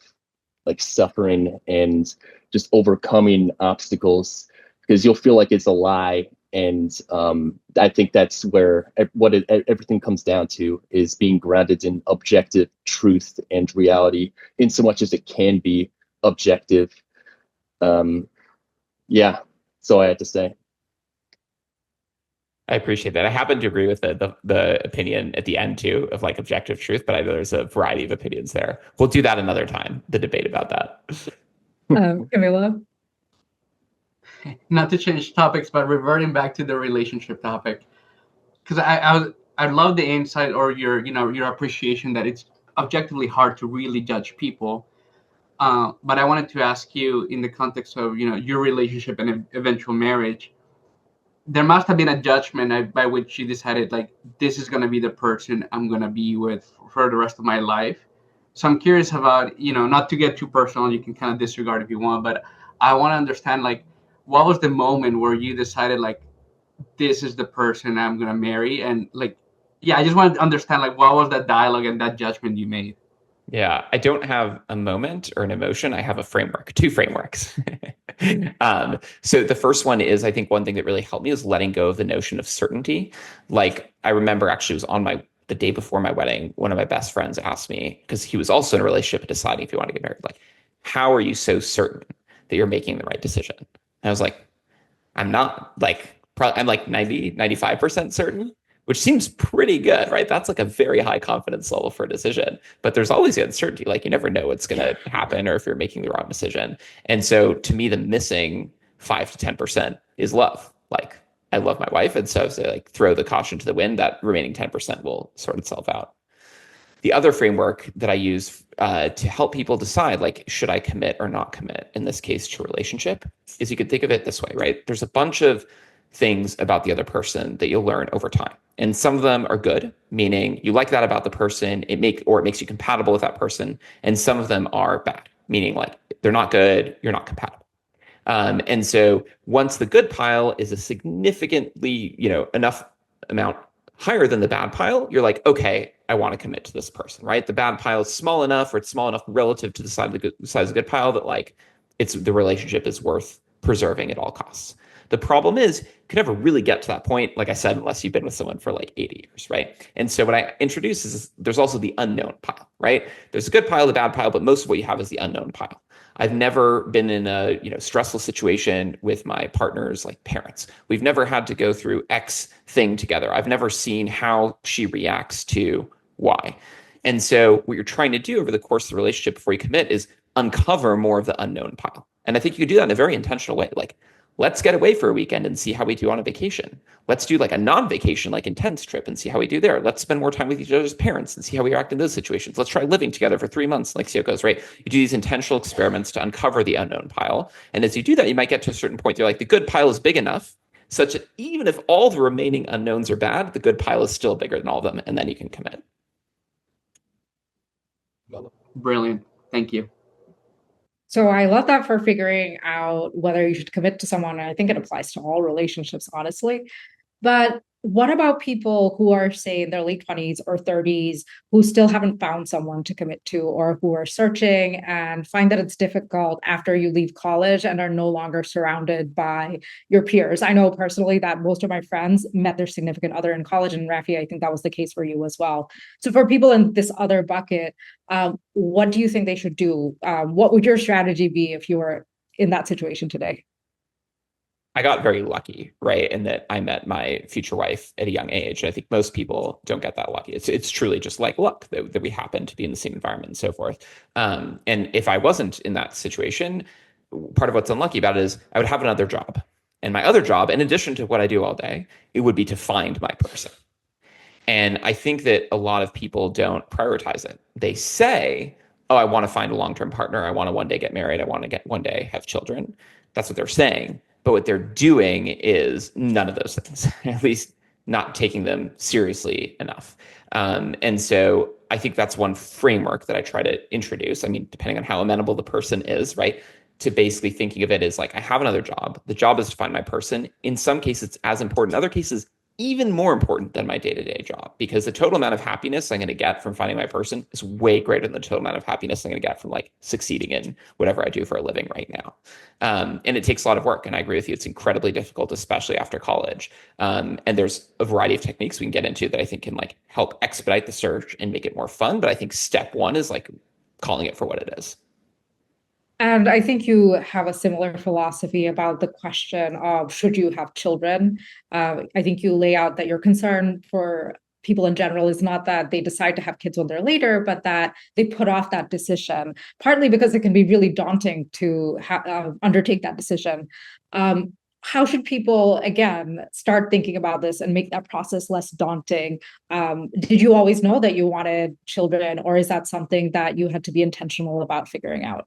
like suffering and just overcoming obstacles, because you'll feel like it's a lie. And I think that's where everything comes down to, is being grounded in objective truth and reality, in so much as it can be objective. Yeah, so I had to say. I appreciate that. I happen to agree with the opinion at the end too of like objective truth, but I know there's a variety of opinions there. We'll do that another time, the debate about that. Camila? Not to change topics, but reverting back to the relationship topic, because I love the insight or your appreciation that it's objectively hard to really judge people. But I wanted to ask you, in the context of your relationship and eventual marriage, there must have been a judgment by which you decided like this is going to be the person I'm going to be with for the rest of my life. So I'm curious about, not to get too personal, you can kind of disregard if you want, but I want to understand like what was the moment where you decided like, this is the person I'm gonna marry? And like, yeah, I just wanted to understand like what was that dialogue and that judgment you made? Yeah, I don't have a moment or an emotion. I have a framework, two frameworks. So the first one is, I think one thing that really helped me is letting go of the notion of certainty. Like I remember actually it was on the day before my wedding, one of my best friends asked me, because he was also in a relationship and deciding if he wanted to get married, like, how are you so certain that you're making the right decision? And I was like, I'm not like, I'm like 90, 95% certain, which seems pretty good, right? That's like a very high confidence level for a decision, but there's always the uncertainty. Like you never know what's going to happen or if you're making the wrong decision. And so to me, the missing 5 to 10% is love. Like I love my wife. And so if I like throw the caution to the wind, that remaining 10% will sort itself out. The other framework that I use to help people decide, like, should I commit or not commit, in this case to a relationship, is you could think of it this way, right? There's a bunch of things about the other person that you'll learn over time. And some of them are good, meaning you like that about the person, it makes you compatible with that person. And some of them are bad, meaning like they're not good, you're not compatible. And so once the good pile is a significantly, enough amount higher than the bad pile, you're like, okay, I want to commit to this person, right? The bad pile is small enough, or it's small enough relative to the size of the good pile that like the relationship is worth preserving at all costs. The problem is, you can never really get to that point, like I said, unless you've been with someone for like 80 years, right? And so what I introduce is there's also the unknown pile, right? There's a good pile, the bad pile, but most of what you have is the unknown pile. I've never been in a stressful situation with my partner's like parents. We've never had to go through X thing together. I've never seen how she reacts to Y. And so what you're trying to do over the course of the relationship before you commit is uncover more of the unknown pile. And I think you can do that in a very intentional way. Like, let's get away for a weekend and see how we do on a vacation. Let's do like a non-vacation, like intense trip and see how we do there. Let's spend more time with each other's parents and see how we react in those situations. Let's try living together for 3 months, like see how it goes, right? You do these intentional experiments to uncover the unknown pile. And as you do that, you might get to a certain point, you're like, the good pile is big enough such that even if all the remaining unknowns are bad, the good pile is still bigger than all of them. And then you can commit. Brilliant. Thank you. So I love that for figuring out whether you should commit to someone. And I think it applies to all relationships, honestly. But what about people who are, say, in their late 20s or 30s, who still haven't found someone to commit to, or who are searching and find that it's difficult after you leave college and are no longer surrounded by your peers? I know personally that most of my friends met their significant other in college, and Raffi, I think that was the case for you as well. So for people in this other bucket, what do you think they should do? What would your strategy be if you were in that situation today? I got very lucky, right? In that I met my future wife at a young age. I think most people don't get that lucky. It's truly just like luck that we happen to be in the same environment and so forth. And if I wasn't in that situation, part of what's unlucky about it is I would have another job. And my other job, in addition to what I do all day, it would be to find my person. And I think that a lot of people don't prioritize it. They say, oh, I want to find a long-term partner. I want to one day get married. I want to one day have children. That's what they're saying. But what they're doing is none of those things, at least not taking them seriously enough. And so I think that's one framework that I try to introduce. I mean, depending on how amenable the person is, right? To basically thinking of it as like, I have another job. The job is to find my person. In some cases, it's as important. In other cases, even more important than my day-to-day job, because the total amount of happiness I'm going to get from finding my person is way greater than the total amount of happiness I'm going to get from like succeeding in whatever I do for a living right now. And it takes a lot of work. And I agree with you. It's incredibly difficult, especially after college. And there's a variety of techniques we can get into that I think can like help expedite the search and make it more fun. But I think step one is like calling it for what it is. And I think you have a similar philosophy about the question of should you have children? I think you lay out that your concern for people in general is not that they decide to have kids when they're later, but that they put off that decision, partly because it can be really daunting to undertake that decision. How should people, again, start thinking about this and make that process less daunting? Did you always know that you wanted children, or is that something that you had to be intentional about figuring out?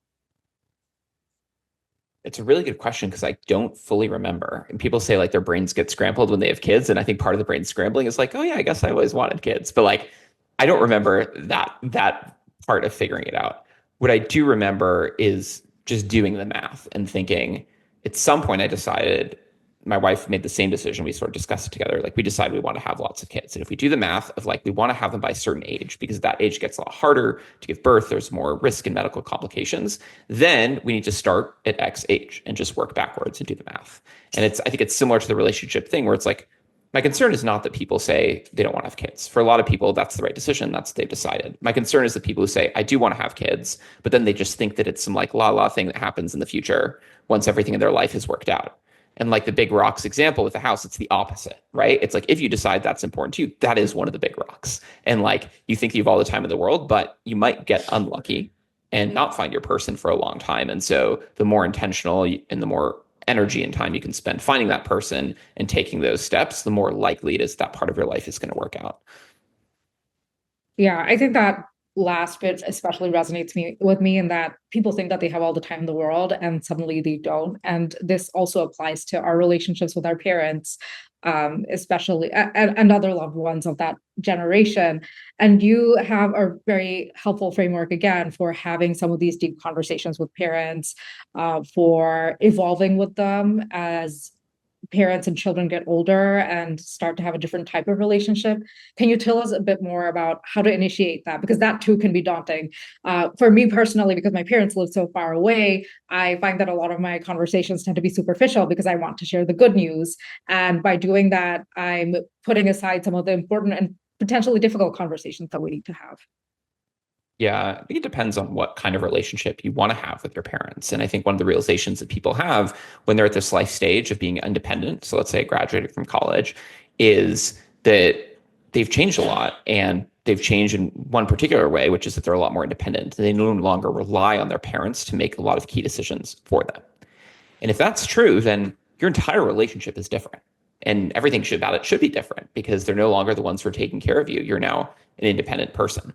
It's a really good question because I don't fully remember. And people say like their brains get scrambled when they have kids. And I think part of the brain scrambling is like, oh yeah, I guess I always wanted kids. But like, I don't remember that part of figuring it out. What I do remember is just doing the math and thinking, at some point I decided, my wife made the same decision. We sort of discussed it together. Like we decided we want to have lots of kids. And if we do the math of like, we want to have them by a certain age, because that age gets a lot harder to give birth, there's more risk in medical complications, then we need to start at X age and just work backwards and do the math. And I think it's similar to the relationship thing where it's like, my concern is not that people say they don't want to have kids. For a lot of people, that's the right decision. That's what they've decided. My concern is the people who say, I do want to have kids, but then they just think that it's some like la thing that happens in the future once everything in their life is worked out. And like the big rocks example with the house, it's the opposite, right? It's like, if you decide that's important to you, that is one of the big rocks. And like, you think you have all the time in the world, but you might get unlucky and not find your person for a long time. And so the more intentional and the more energy and time you can spend finding that person and taking those steps, the more likely it is that part of your life is going to work out. Yeah, I think that last bit especially resonates with me in that people think that they have all the time in the world and suddenly they don't. And this also applies to our relationships with our parents, especially and other loved ones of that generation. And you have a very helpful framework again for having some of these deep conversations with parents, for evolving with them as parents and children get older and start to have a different type of relationship. Can you tell us a bit more about how to initiate that? Because that too can be daunting. For me personally, because my parents live so far away, I find that a lot of my conversations tend to be superficial because I want to share the good news. And by doing that, I'm putting aside some of the important and potentially difficult conversations that we need to have. Yeah, I think it depends on what kind of relationship you want to have with your parents. And I think one of the realizations that people have when they're at this life stage of being independent, so let's say I graduated from college, is that they've changed a lot. And they've changed in one particular way, which is that they're a lot more independent. They no longer rely on their parents to make a lot of key decisions for them. And if that's true, then your entire relationship is different. And everything about it should be different because they're no longer the ones who are taking care of you. You're now an independent person.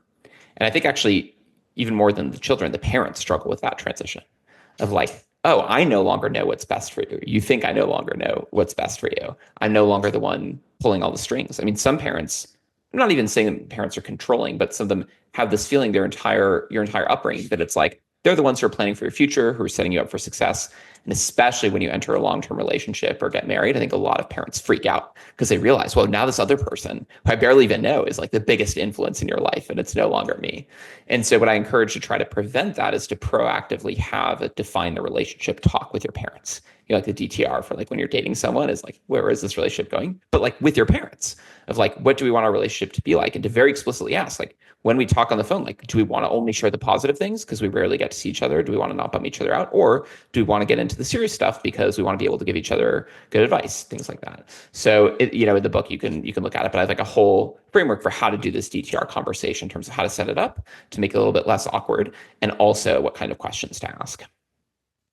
And I think actually, even more than the children, the parents struggle with that transition of like, oh, I no longer know what's best for you. You think I no longer know what's best for you. I'm no longer the one pulling all the strings. I mean, some parents, I'm not even saying that parents are controlling, but some of them have this feeling your entire upbringing that it's like, they're the ones who are planning for your future, who are setting you up for success. And especially when you enter a long-term relationship or get married, I think a lot of parents freak out because they realize, well, now this other person who I barely even know is like the biggest influence in your life and it's no longer me. And so what I encourage to try to prevent that is to proactively have a define the relationship talk with your parents. You know, like the DTR for like when you're dating someone is like, where is this relationship going? But like with your parents of like, what do we want our relationship to be like? And to very explicitly ask, like, when we talk on the phone, like, do we want to only share the positive things because we rarely get to see each other? Do we want to not bum each other out? Or do we want to get into the serious stuff because we want to be able to give each other good advice, things like that? So, in the book, you can look at it, but I have like a whole framework for how to do this DTR conversation in terms of how to set it up to make it a little bit less awkward and also what kind of questions to ask.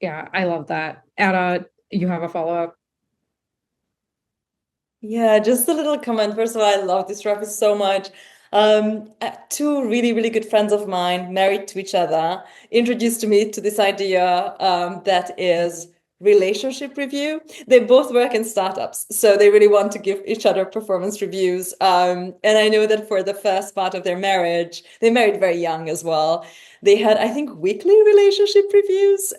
Yeah, I love that. Anna, you have a follow-up? Yeah, just a little comment. First of all, I love this Raffi so much. Two really, really good friends of mine, married to each other, introduced me to this idea that is relationship review. They both work in startups, so they really want to give each other performance reviews. And I know that for the first part of their marriage, they married very young as well. They had, I think, weekly relationship reviews,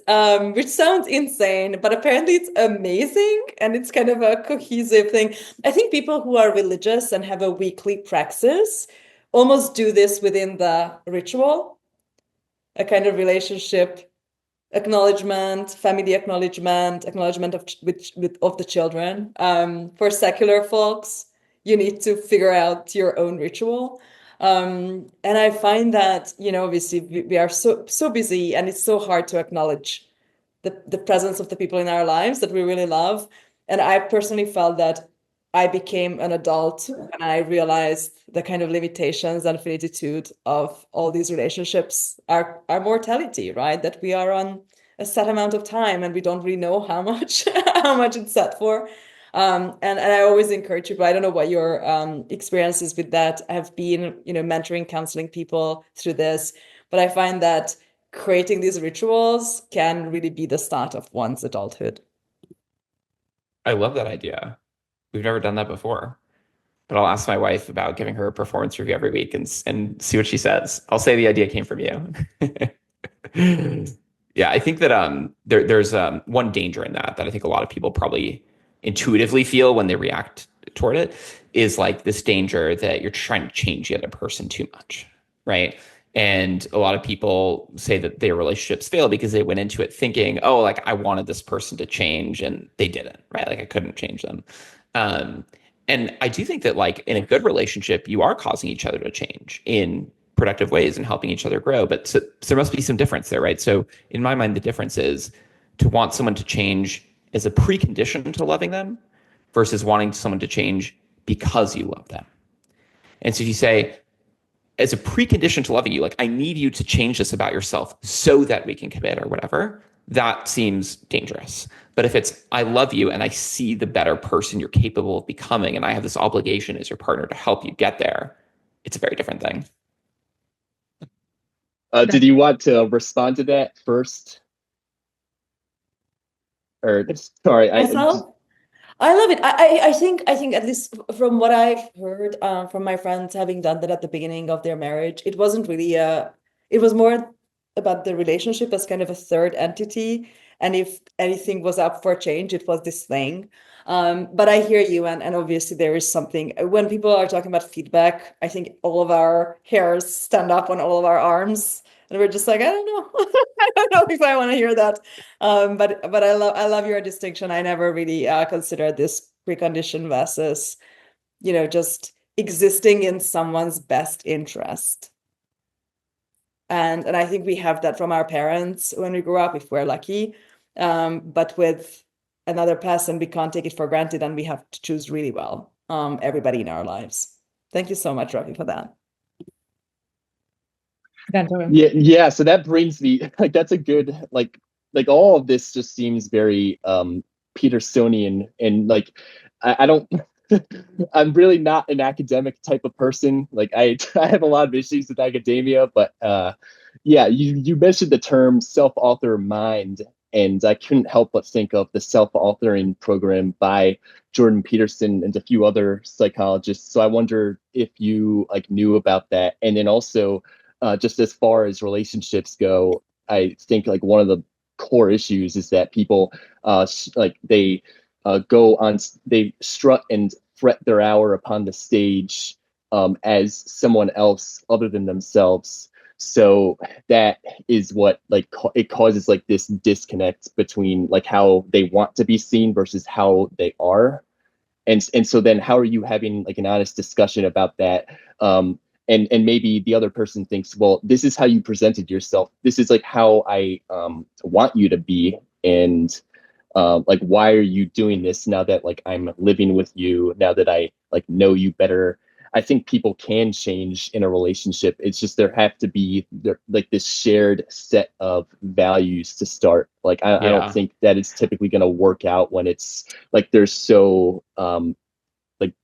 which sounds insane, but apparently it's amazing and it's kind of a cohesive thing. I think people who are religious and have a weekly praxis almost do this within the ritual, a kind of relationship acknowledgement, family acknowledgement of the children. For secular folks, you need to figure out your own ritual. And I find that, obviously we are so busy and it's so hard to acknowledge the presence of the people in our lives that we really love. And I personally felt that I became an adult and I realized the kind of limitations and finitude of all these relationships are mortality, right? That we are on a set amount of time and we don't really know how much it's set for. And I always encourage people, I don't know what your experiences with that have been, mentoring, counseling people through this, but I find that creating these rituals can really be the start of one's adulthood. I love that idea. We've never done that before, but I'll ask my wife about giving her a performance review every week and see what she says. I'll say the idea came from you. Yeah, I think that there's one danger in that I think a lot of people probably intuitively feel when they react toward it, is like this danger that you're trying to change the other person too much, right? And a lot of people say that their relationships fail because they went into it thinking, oh, like I wanted this person to change and they didn't, right? Like I couldn't change them. Um, and I do think that like in a good relationship, you are causing each other to change in productive ways and helping each other grow. But so there must be some difference there, right? So in my mind, the difference is to want someone to change as a precondition to loving them versus wanting someone to change because you love them. And so if you say, as a precondition to loving you, like, I need you to change this about yourself so that we can commit or whatever, that seems dangerous. But if it's, I love you and I see the better person you're capable of becoming, and I have this obligation as your partner to help you get there, it's a very different thing. Did you want to respond to that first? Or sorry, I love it. I think at least from what I've heard from my friends having done that at the beginning of their marriage, it wasn't really it was more about the relationship as kind of a third entity. And if anything was up for change, it was this thing. But I hear you, and obviously there is something when people are talking about feedback, I think all of our hairs stand up on all of our arms. And we're just like, I don't know. I don't know if I want to hear that. But I love your distinction. I never really considered this precondition versus, just existing in someone's best interest. And I think we have that from our parents when we grew up, if we're lucky. But with another person, we can't take it for granted, and we have to choose really well everybody in our lives. Thank you so much, Raffi, for that. Yeah. So that brings me like that's a good like all of this just seems very Petersonian, and like I don't. I'm really not an academic type of person. Like I have a lot of issues with academia, but yeah, you mentioned the term self-author mind, and I couldn't help but think of the self-authoring program by Jordan Peterson and a few other psychologists. So I wonder if you like knew about that. And then also just as far as relationships go, I think like one of the core issues is that people they strut and fret their hour upon the stage as someone else other than themselves. So that is what like it causes like this disconnect between like how they want to be seen versus how they are. And so then how are you having like an honest discussion about that? And maybe the other person thinks, well, this is how you presented yourself. This is like how I want you to be. And like, why are you doing this now that like I'm living with you, now that I like know you better? I think people can change in a relationship. It's just there have to be like this shared set of values to start. Like I don't think that it's typically going to work out when it's like they're so like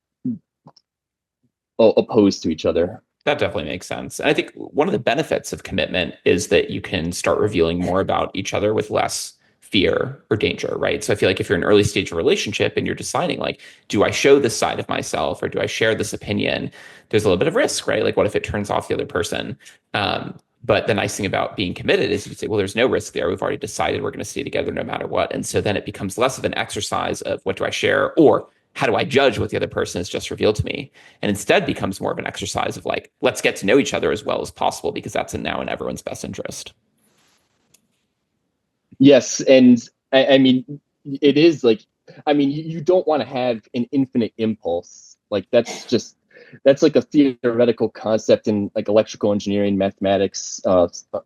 opposed to each other. That definitely makes sense. And I think one of the benefits of commitment is that you can start revealing more about each other with less fear or danger, right? So I feel like if you're in an early stage of relationship and you're deciding like, do I show this side of myself or do I share this opinion? There's a little bit of risk, right? Like what if it turns off the other person? But the nice thing about being committed is you say, well, there's no risk there. We've already decided we're going to stay together no matter what. And so then it becomes less of an exercise of what do I share or how do I judge what the other person has just revealed to me? And instead becomes more of an exercise of like, let's get to know each other as well as possible because that's now in everyone's best interest. Yes. And I mean, it is like, I mean, you don't want to have an infinite impulse. Like that's like a theoretical concept in like electrical engineering, mathematics,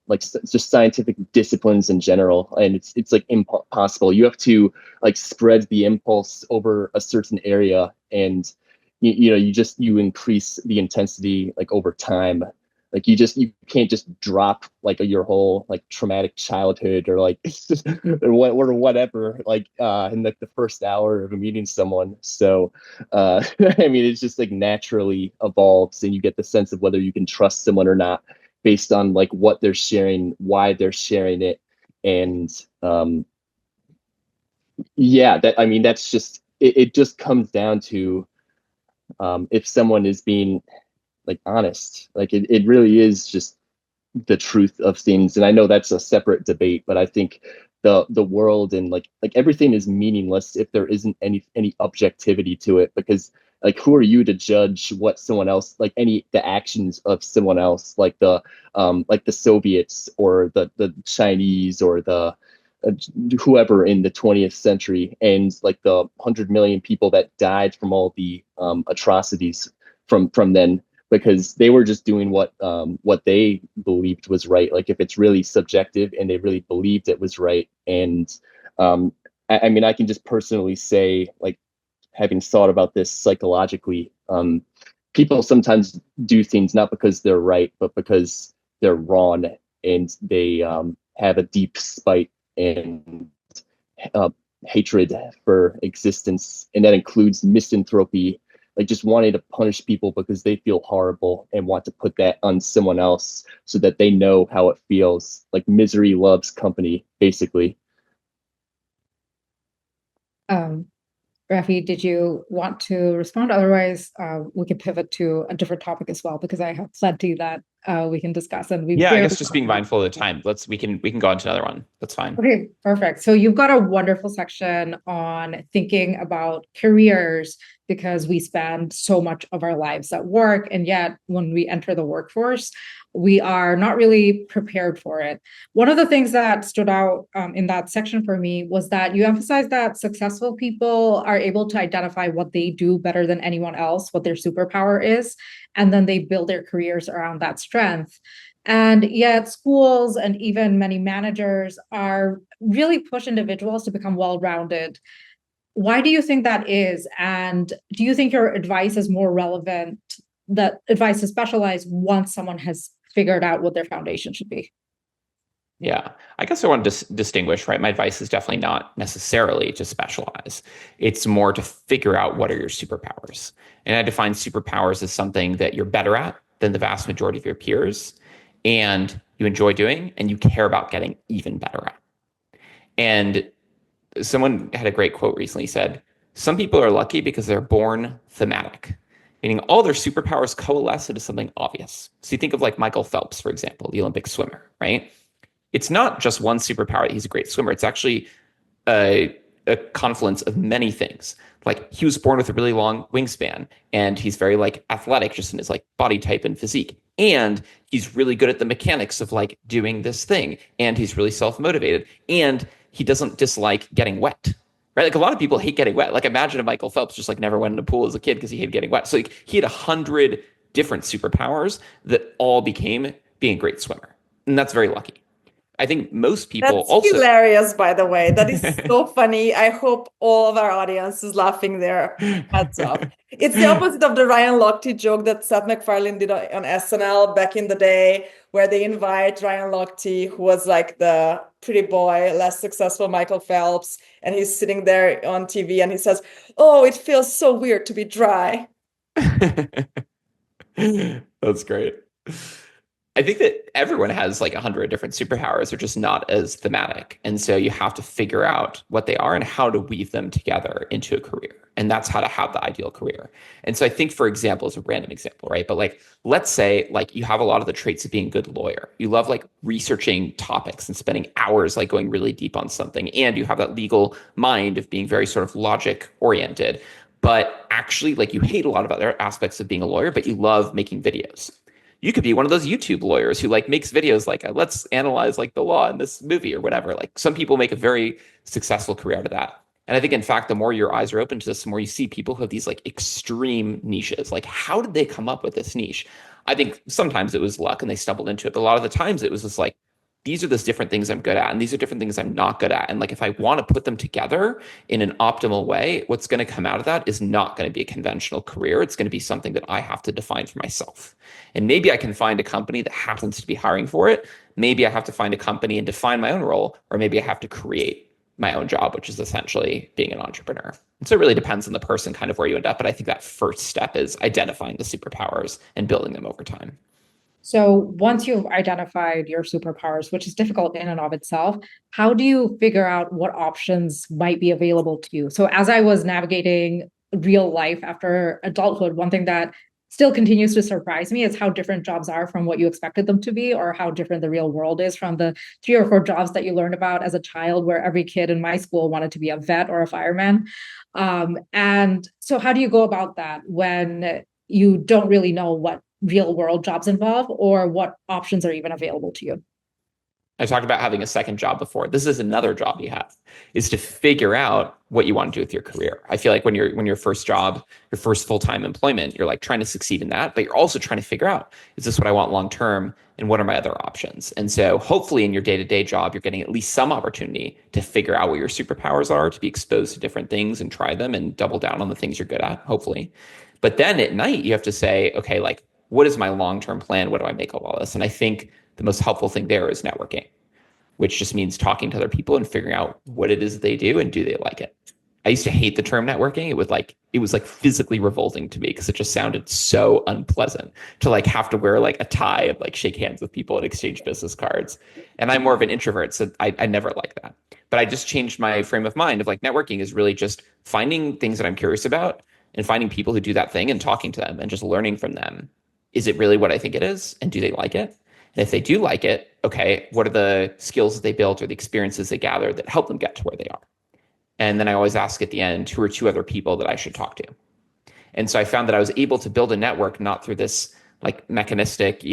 like just scientific disciplines in general. And it's like impossible. You have to like spread the impulse over a certain area, and you increase the intensity like over time. Like you can't just drop like your whole like traumatic childhood or like or whatever like in like the first hour of meeting someone. So I mean it's just like naturally evolves, and you get the sense of whether you can trust someone or not based on like what they're sharing, why they're sharing it, and yeah, that I mean that's just it just comes down to if someone is being like honest. Like it really is just the truth of things. And I know that's a separate debate, but I think the world and like everything is meaningless if there isn't any objectivity to it, because like who are you to judge what someone else, like the actions of someone else, like the Soviets or the Chinese or the whoever in the 20th century, and like the 100 million people that died from all the atrocities from then, because they were just doing what they believed was right. Like if it's really subjective and they really believed it was right. And I mean, I can just personally say, like, having thought about this psychologically, people sometimes do things not because they're right, but because they're wrong, and they have a deep spite and hatred for existence, and that includes misanthropy, like just wanting to punish people because they feel horrible and want to put that on someone else so that they know how it feels. Like misery loves company, basically. Raffi, did you want to respond? Otherwise, we can pivot to a different topic as well, because I have plenty that we can discuss. And we I guess just being mindful of the time. We can go on to another one. That's fine. Okay, perfect. So you've got a wonderful section on thinking about careers, because we spend so much of our lives at work, and yet when we enter the workforce, we are not really prepared for it. One of the things that stood out in that section for me was that you emphasize that successful people are able to identify what they do better than anyone else, what their superpower is, and then they build their careers around that strength. And yet schools and even many managers are really push individuals to become well-rounded. Why do you think that is? And do you think your advice is more relevant, that advice is specialized once someone has figured out what their foundation should be? Yeah, I guess I want to distinguish, right? My advice is definitely not necessarily to specialize. It's more to figure out what are your superpowers. And I define superpowers as something that you're better at than the vast majority of your peers, and you enjoy doing, and you care about getting even better at. And someone had a great quote recently, said, some people are lucky because they're born thematic, meaning all their superpowers coalesce into something obvious. So you think of like Michael Phelps, for example, the Olympic swimmer, right? It's not just one superpower that he's a great swimmer. It's actually a confluence of many things. Like he was born with a really long wingspan, and he's very like athletic just in his like body type and physique. And he's really good at the mechanics of like doing this thing. And he's really self-motivated. And he doesn't dislike getting wet, right? Like a lot of people hate getting wet. Like imagine if Michael Phelps just like never went in a pool as a kid because he hated getting wet. So like, he had 100 different superpowers that all became being a great swimmer. And that's very lucky. I think most people That's also hilarious, by the way. That is so funny. I hope all of our audience is laughing their heads off. It's the opposite of the Ryan Lochte joke that Seth MacFarlane did on SNL back in the day, where they invite Ryan Lochte, who was like the pretty boy, less successful Michael Phelps, and he's sitting there on TV and he says, "Oh, it feels so weird to be dry." That's great. I think that everyone has like 100 different superpowers. They're just not as thematic. And so you have to figure out what they are and how to weave them together into a career. And that's how to have the ideal career. And so I think, for example, as a random example, right? But like, let's say like you have a lot of the traits of being a good lawyer. You love like researching topics and spending hours like going really deep on something. And you have that legal mind of being very sort of logic oriented. But actually like you hate a lot of other aspects of being a lawyer, but you love making videos. You could be one of those YouTube lawyers who like makes videos like, let's analyze like the law in this movie or whatever. Like some people make a very successful career out of that. And I think, in fact, the more your eyes are open to this, the more you see people who have these like extreme niches. Like, how did they come up with this niche? I think sometimes it was luck and they stumbled into it. But a lot of the times it was just like, these are the different things I'm good at, and these are different things I'm not good at. And like, if I want to put them together in an optimal way, what's going to come out of that is not going to be a conventional career. It's going to be something that I have to define for myself. And maybe I can find a company that happens to be hiring for it. Maybe I have to find a company and define my own role, or maybe I have to create my own job, which is essentially being an entrepreneur. And so it really depends on the person, kind of where you end up. But I think that first step is identifying the superpowers and building them over time. So once you've identified your superpowers, which is difficult in and of itself, how do you figure out what options might be available to you? So as I was navigating real life after adulthood, one thing that still continues to surprise me is how different jobs are from what you expected them to be, or how different the real world is from the 3 or 4 jobs that you learned about as a child, where every kid in my school wanted to be a vet or a fireman. And so how do you go about that when you don't really know what real world jobs involve or what options are even available to you? I talked about having a second job before. This is another job you have, is to figure out what you want to do with your career. I feel like when your first job, your first full-time employment, you're like trying to succeed in that, but you're also trying to figure out, is this what I want long-term, and what are my other options? And so hopefully in your day-to-day job, you're getting at least some opportunity to figure out what your superpowers are, to be exposed to different things and try them and double down on the things you're good at, hopefully. But then at night, you have to say, okay, like, what is my long-term plan? What do I make of all this? And I think the most helpful thing there is networking, which just means talking to other people and figuring out what it is that they do and do they like it. I used to hate the term networking. It was like physically revolting to me because it just sounded so unpleasant to like have to wear like a tie and like shake hands with people and exchange business cards. And I'm more of an introvert, so I never liked that. But I just changed my frame of mind of like networking is really just finding things that I'm curious about and finding people who do that thing and talking to them and just learning from them. Is it really what I think it is? And do they like it? And if they do like it, okay, what are the skills that they built or the experiences they gathered that help them get to where they are? And then I always ask at the end, who are 2 other people that I should talk to? And so I found that I was able to build a network, not through this like mechanistic,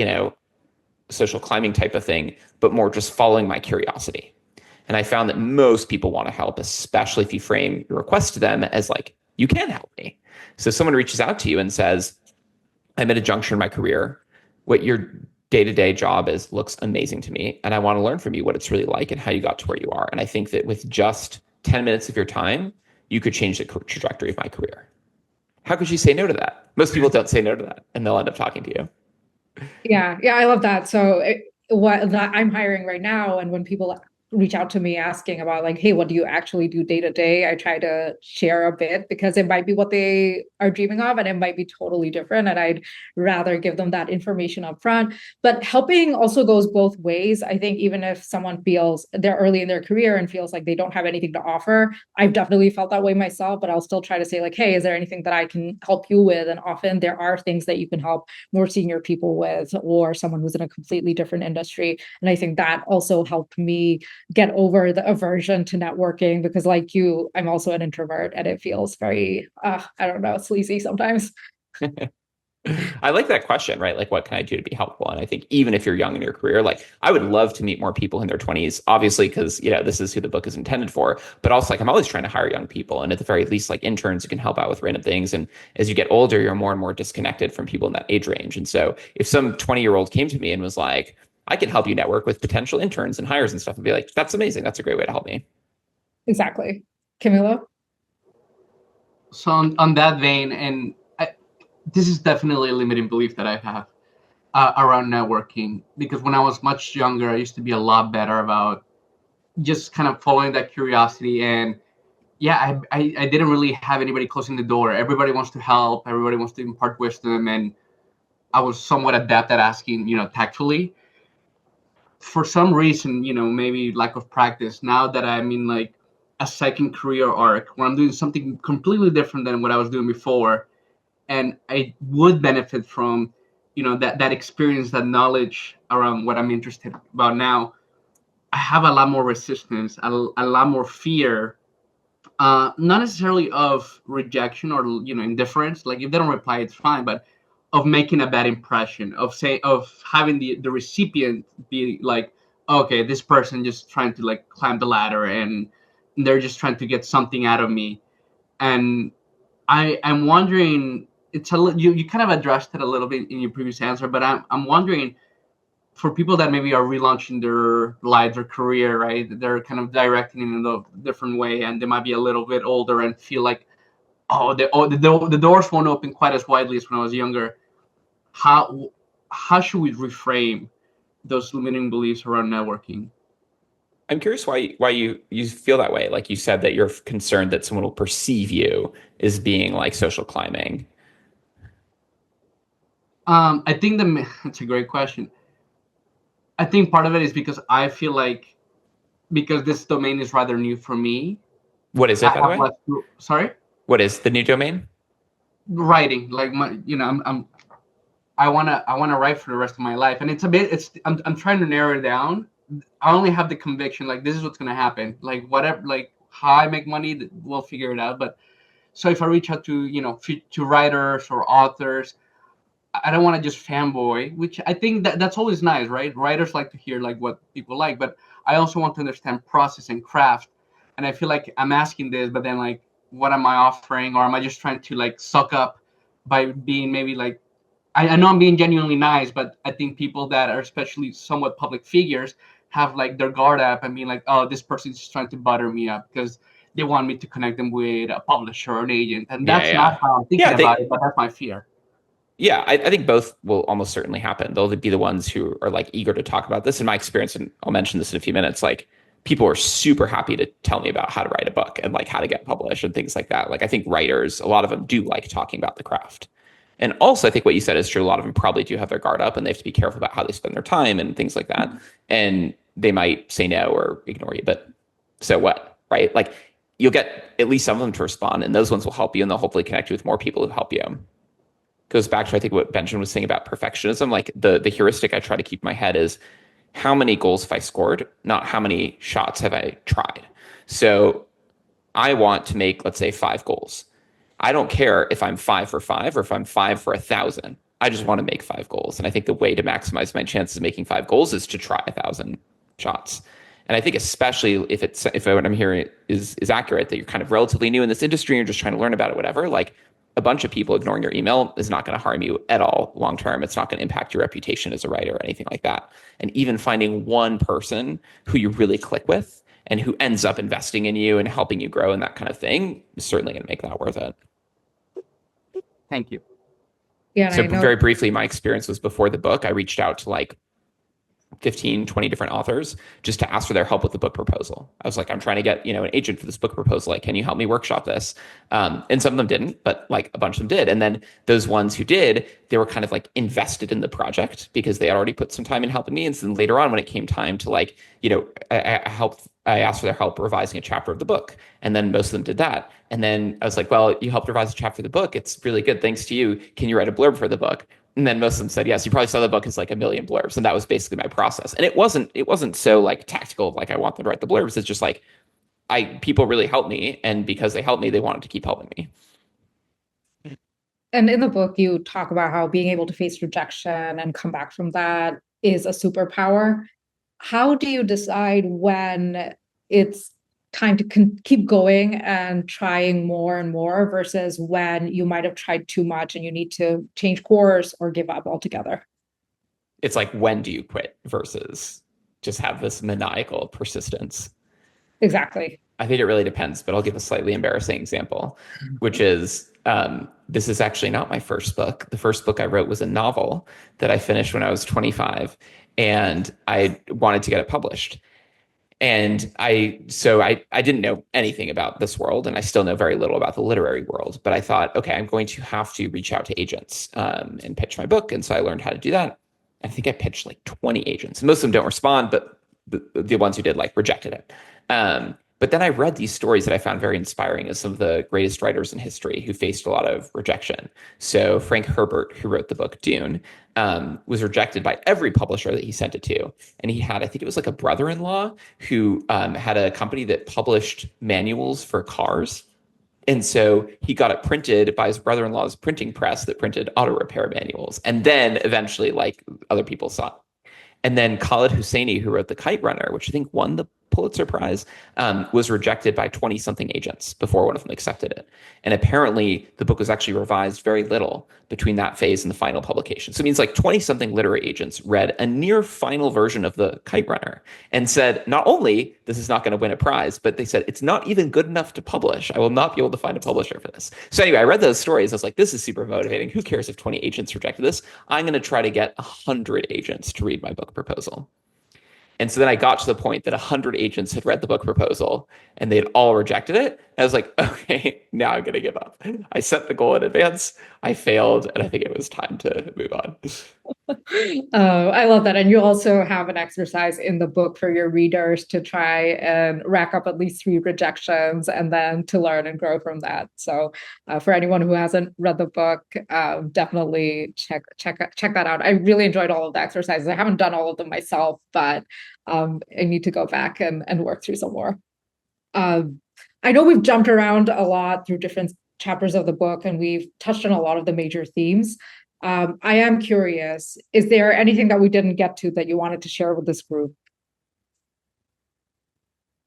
social climbing type of thing, but more just following my curiosity. And I found that most people want to help, especially if you frame your request to them as like, you can help me. So someone reaches out to you and says, I'm at a juncture in my career. What your day-to-day job looks amazing to me. And I want to learn from you what it's really like and how you got to where you are. And I think that with just 10 minutes of your time, you could change the trajectory of my career. How could you say no to that? Most people don't say no to that, and they'll end up talking to you. Yeah, I love that. So what that I'm hiring right now, and when people reach out to me asking about like, hey, what do you actually do day to day? I try to share a bit because it might be what they are dreaming of and it might be totally different. And I'd rather give them that information up front. But helping also goes both ways. I think even if someone feels they're early in their career and feels like they don't have anything to offer, I've definitely felt that way myself, but I'll still try to say like, hey, is there anything that I can help you with? And often there are things that you can help more senior people with, or someone who's in a completely different industry. And I think that also helped me get over the aversion to networking, because like you, I'm also an introvert and it feels very, I don't know, sleazy sometimes. I like that question, right? Like, what can I do to be helpful? And I think even if you're young in your career, like I would love to meet more people in their 20s, obviously, because, this is who the book is intended for. But also like, I'm always trying to hire young people. And at the very least, like interns who can help out with random things. And as you get older, you're more and more disconnected from people in that age range. And so if some 20-year-old came to me and was like, I can help you network with potential interns and hires and stuff, I'd be like, that's amazing. That's a great way to help me. Exactly. Camilo? So on that vein, and this is definitely a limiting belief that I have around networking, because when I was much younger, I used to be a lot better about just kind of following that curiosity. And yeah, I didn't really have anybody closing the door. Everybody wants to help. Everybody wants to impart wisdom. And I was somewhat adept at asking, tactfully. For some reason, maybe lack of practice, now that I'm in like a second career arc where I'm doing something completely different than what I was doing before, and I would benefit from, that experience, that knowledge around what I'm interested about now, I have a lot more resistance, a lot more fear, not necessarily of rejection or, indifference. Like if they don't reply, it's fine, but of making a bad impression, of having the recipient be like, okay, this person just trying to like climb the ladder and they're just trying to get something out of me. And I'm wondering, you kind of addressed it a little bit in your previous answer, but I'm wondering, for people that maybe are relaunching their lives or career, right? They're kind of directing in a different way, and they might be a little bit older and feel like, the doors won't open quite as widely as when I was younger. How should we reframe those limiting beliefs around networking? I'm curious why you feel that way. Like you said that you're concerned that someone will perceive you as being like social climbing. I think that's a great question. I think part of it is because I feel like, because this domain is rather new for me. What is it, by the way? Sorry? What is the new domain? Writing. Like I'm I wanna write for the rest of my life. And I'm trying to narrow it down. I only have the conviction, like, this is what's gonna happen. Like, whatever, like, how I make money, we'll figure it out. But so if I reach out to to writers or authors, I don't want to just fanboy, which I think that's always nice, right? Writers like to hear like what people like, but I also want to understand process and craft. And I feel like I'm asking this, but then like, what am I offering? Or am I just trying to like suck up by being maybe like, I know I'm being genuinely nice, but I think people that are especially somewhat public figures have like their guard up and being like, oh, this person's just trying to butter me up because they want me to connect them with a publisher or an agent. And that's not how I'm thinking about it, but that's my fear. Yeah, I think both will almost certainly happen. They'll be the ones who are like eager to talk about this. In my experience, and I'll mention this in a few minutes, like people are super happy to tell me about how to write a book and like how to get published and things like that. Like I think writers, a lot of them do like talking about the craft. And also I think what you said is true. A lot of them probably do have their guard up and they have to be careful about how they spend their time and things like that. And they might say no or ignore you, but so what, right? Like you'll get at least some of them to respond and those ones will help you and they'll hopefully connect you with more people who help you. Goes back to I think what Benjamin was saying about perfectionism. Like the heuristic I try to keep in my head is how many goals have I scored, not how many shots have I tried. So I want to make, let's say, 5 goals. I don't care if I'm 5 for 5 or if I'm 5 for 1,000. I just want to make 5 goals. And I think the way to maximize my chances of making 5 goals is to try 1,000 shots. And I think especially if what I'm hearing is accurate, that you're kind of relatively new in this industry, and you're just trying to learn about it, whatever, like a bunch of people ignoring your email is not going to harm you at all long term. It's not going to impact your reputation as a writer or anything like that. And even finding one person who you really click with and who ends up investing in you and helping you grow and that kind of thing is certainly going to make that worth it. Thank you. Yeah. So very briefly, my experience was before the book, I reached out to like 15, 20 different authors just to ask for their help with the book proposal. I was like, I'm trying to get, an agent for this book proposal. Like, can you help me workshop this? And some of them didn't, but like a bunch of them did. And then those ones who did, they were kind of like invested in the project because they had already put some time in helping me. And then later on, when it came time to like, I asked for their help revising a chapter of the book. And then most of them did that. And then I was like, well, you helped revise a chapter of the book. It's really good. Thanks to you. Can you write a blurb for the book? And then most of them said, yes, you probably saw the book as like 1 million blurbs. And that was basically my process. And it wasn't so like tactical, like I want them to write the blurbs. It's just like people really helped me. And because they helped me, they wanted to keep helping me. And in the book, you talk about how being able to face rejection and come back from that is a superpower. How do you decide when it's time to keep going and trying more and more versus when you might have tried too much and you need to change course or give up altogether? It's like, when do you quit versus just have this maniacal persistence? Exactly. I think it really depends, but I'll give a slightly embarrassing example, which is this is actually not my first book. The first book I wrote was a novel that I finished when I was 25, and I wanted to get it published. And I didn't know anything about this world, and I still know very little about the literary world. But I thought, okay, I'm going to have to reach out to agents and pitch my book. And so I learned how to do that. I think I pitched like 20 agents. Most of them don't respond, but the ones who did like rejected it. But then I read these stories that I found very inspiring of some of the greatest writers in history who faced a lot of rejection. So Frank Herbert, who wrote the book Dune, was rejected by every publisher that he sent it to. And he had, I think it was like a brother-in-law who had a company that published manuals for cars. And so he got it printed by his brother-in-law's printing press that printed auto repair manuals. And then eventually, like, other people saw it. And then Khaled Hosseini, who wrote The Kite Runner, which I think won the Pulitzer Prize, was rejected by 20-something agents before one of them accepted it. And apparently the book was actually revised very little between that phase and the final publication. So it means like 20-something literary agents read a near final version of The Kite Runner and said, not only this is not going to win a prize, but they said, it's not even good enough to publish. I will not be able to find a publisher for this. So anyway, I read those stories. I was like, this is super motivating. Who cares if 20 agents rejected this? I'm going to try to get 100 agents to read my book proposal. And so then I got to the point that 100 agents had read the book proposal and they had all rejected it. And I was like, okay, now I'm going to give up. I set the goal in advance. I failed. And I think it was time to move on. I love that. And you also have an exercise in the book for your readers to try and rack up at least 3 rejections and then to learn and grow from that. So for anyone who hasn't read the book, definitely check that out. I really enjoyed all of the exercises. I haven't done all of them myself, but I need to go back and work through some more. I know we've jumped around a lot through different chapters of the book, and we've touched on a lot of the major themes. I am curious, is there anything that we didn't get to that you wanted to share with this group?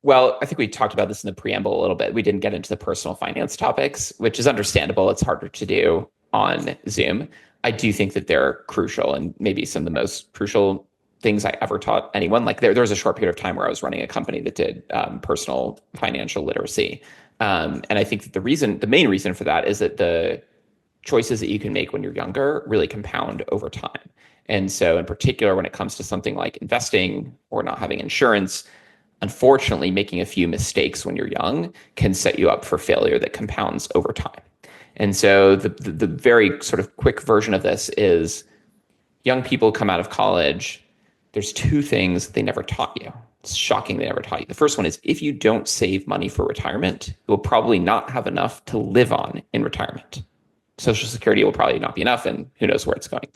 Well, I think we talked about this in the preamble a little bit. We didn't get into the personal finance topics, which is understandable. It's harder to do on Zoom. I do think that they're crucial and maybe some of the most crucial things I ever taught anyone. Like there was a short period of time where I was running a company that did personal financial literacy. And I think that the main reason for that is that the choices that you can make when you're younger really compound over time. And so in particular, when it comes to something like investing or not having insurance, unfortunately, making a few mistakes when you're young can set you up for failure that compounds over time. And so the very sort of quick version of this is young people come out of college. There's 2 things they never taught you. It's shocking they never taught you. The first one is if you don't save money for retirement, you will probably not have enough to live on in retirement. Social Security will probably not be enough, and who knows where it's going.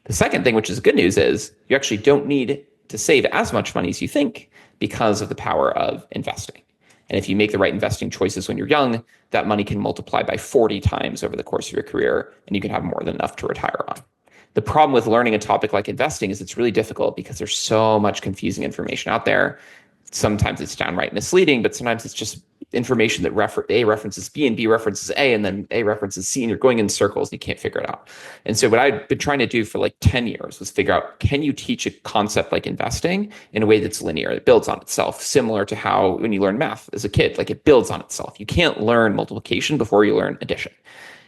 The second thing, which is good news, is you actually don't need to save as much money as you think because of the power of investing. And if you make the right investing choices when you're young, that money can multiply by 40 times over the course of your career, and you can have more than enough to retire on. The problem with learning a topic like investing is it's really difficult because there's so much confusing information out there. Sometimes it's downright misleading, but sometimes it's just information that A references B and B references A and then A references C, and you're going in circles and you can't figure it out. And so what I've been trying to do for like 10 years was figure out, can you teach a concept like investing in a way that's linear, that builds on itself, similar to how when you learn math as a kid, like it builds on itself. You can't learn multiplication before you learn addition.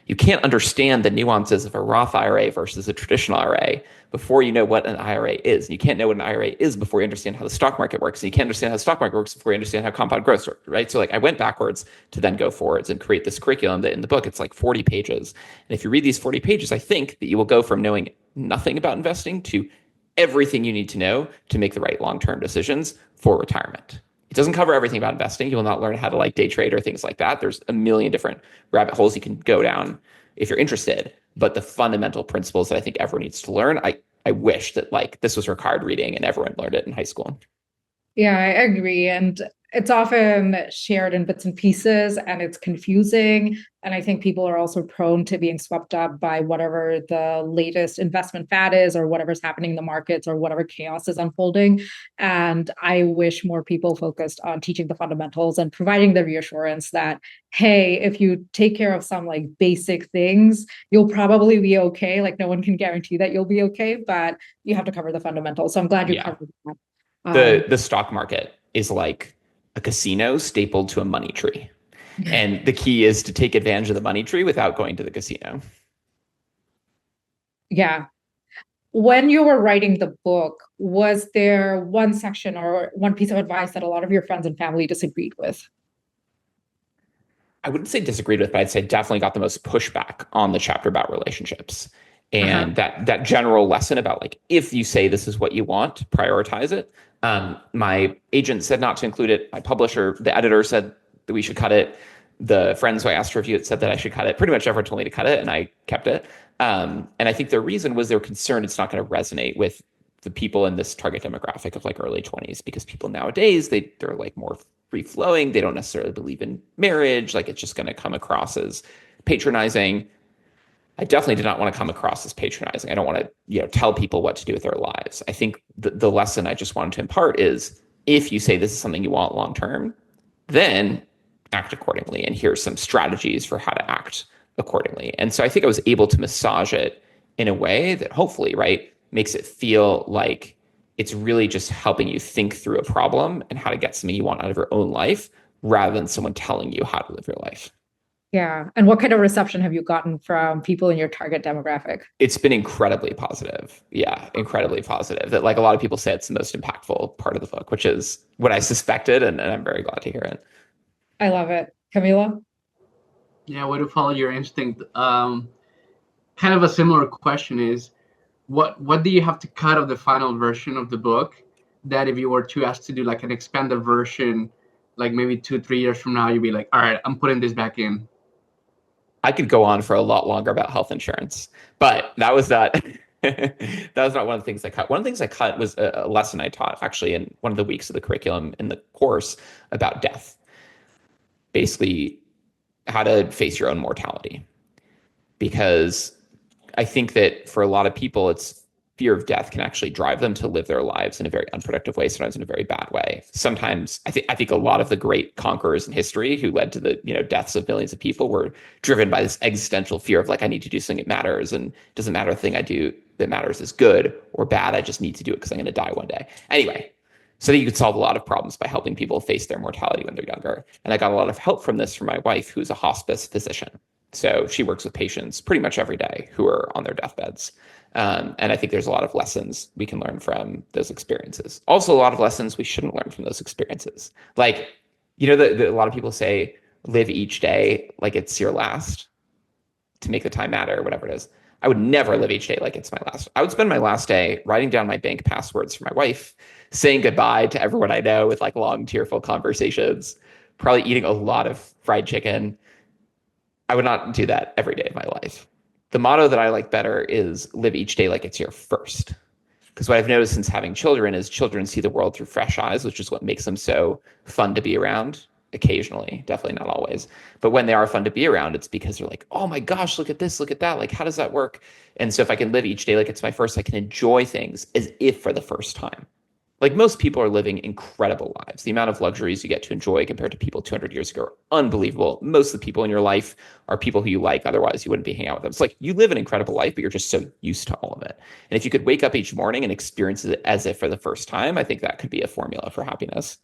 You can't understand the nuances of a Roth IRA versus a traditional IRA before you know what an IRA is. And you can't know what an IRA is before you understand how the stock market works. And you can't understand how the stock market works before you understand how compound growth works, right? So like I went backwards to then go forwards and create this curriculum that in the book, it's like 40 pages. And if you read these 40 pages, I think that you will go from knowing nothing about investing to everything you need to know to make the right long-term decisions for retirement. It doesn't cover everything about investing. You will not learn how to like day trade or things like that. There's a million different rabbit holes you can go down if you're interested. But the fundamental principles that I think everyone needs to learn, I wish that like this was required reading and everyone learned it in high school. Yeah, I agree. And it's often shared in bits and pieces and it's confusing. And I think people are also prone to being swept up by whatever the latest investment fad is or whatever's happening in the markets or whatever chaos is unfolding. And I wish more people focused on teaching the fundamentals and providing the reassurance that, hey, if you take care of some like basic things, you'll probably be okay. Like no one can guarantee that you'll be okay, but you have to cover the fundamentals. So I'm glad you covered that. The stock market is like a casino stapled to a money tree. And the key is to take advantage of the money tree without going to the casino. Yeah. When you were writing the book, was there one section or one piece of advice that a lot of your friends and family disagreed with? I wouldn't say disagreed with, but I'd say definitely got the most pushback on the chapter about relationships. And that general lesson about like, if you say this is what you want, prioritize it. My agent said not to include it. My publisher, the editor said that we should cut it. The friends who I asked to review it said that I should cut it. Pretty much everyone told me to cut it and I kept it. And I think the reason was they were concerned it's not going to resonate with the people in this target demographic of like early 20s, because people nowadays, they're like more free flowing. They don't necessarily believe in marriage. Like it's just going to come across as patronizing. I definitely did not want to come across as patronizing. I don't want to, tell people what to do with their lives. I think the lesson I just wanted to impart is if you say this is something you want long-term, then act accordingly. And here's some strategies for how to act accordingly. And so I think I was able to massage it in a way that hopefully, right, makes it feel like it's really just helping you think through a problem and how to get something you want out of your own life rather than someone telling you how to live your life. Yeah. And what kind of reception have you gotten from people in your target demographic? It's been incredibly positive. Yeah, incredibly positive. That like a lot of people say it's the most impactful part of the book, which is what I suspected. And I'm very glad to hear it. I love it. Camila? Yeah, way to follow your instinct. Kind of a similar question is, what do you have to cut of the final version of the book that if you were to ask to do like an expanded version, like maybe 2-3 years from now, you'd be like, all right, I'm putting this back in. I could go on for a lot longer about health insurance, but that was not that was not one of the things I cut. One of the things I cut was a lesson I taught actually in one of the weeks of the curriculum in the course about death. Basically, how to face your own mortality. Because I think that for a lot of people, it's fear of death can actually drive them to live their lives in a very unproductive way, sometimes in a very bad way. Sometimes I think a lot of the great conquerors in history who led to the deaths of millions of people were driven by this existential fear of like, I need to do something that matters, and it doesn't matter if the thing I do that matters is good or bad. I just need to do it because I'm going to die one day. Anyway, so that you could solve a lot of problems by helping people face their mortality when they're younger. And I got a lot of help from this from my wife, who's a hospice physician. So she works with patients pretty much every day who are on their deathbeds. And I think there's a lot of lessons we can learn from those experiences. Also, a lot of lessons we shouldn't learn from those experiences. Like, a lot of people say, live each day like it's your last to make the time matter, or whatever it is. I would never live each day like it's my last. I would spend my last day writing down my bank passwords for my wife, saying goodbye to everyone I know with like long, tearful conversations, probably eating a lot of fried chicken. I would not do that every day of my life. The motto that I like better is live each day like it's your first. Because what I've noticed since having children is children see the world through fresh eyes, which is what makes them so fun to be around. Occasionally, definitely not always. But when they are fun to be around, it's because they're like, oh my gosh, look at this, look at that. Like, how does that work? And so if I can live each day like it's my first, I can enjoy things as if for the first time. Like most people are living incredible lives. The amount of luxuries you get to enjoy compared to people 200 years ago are unbelievable. Most of the people in your life are people who you like. Otherwise, you wouldn't be hanging out with them. It's like you live an incredible life, but you're just so used to all of it. And if you could wake up each morning and experience it as if for the first time, I think that could be a formula for happiness.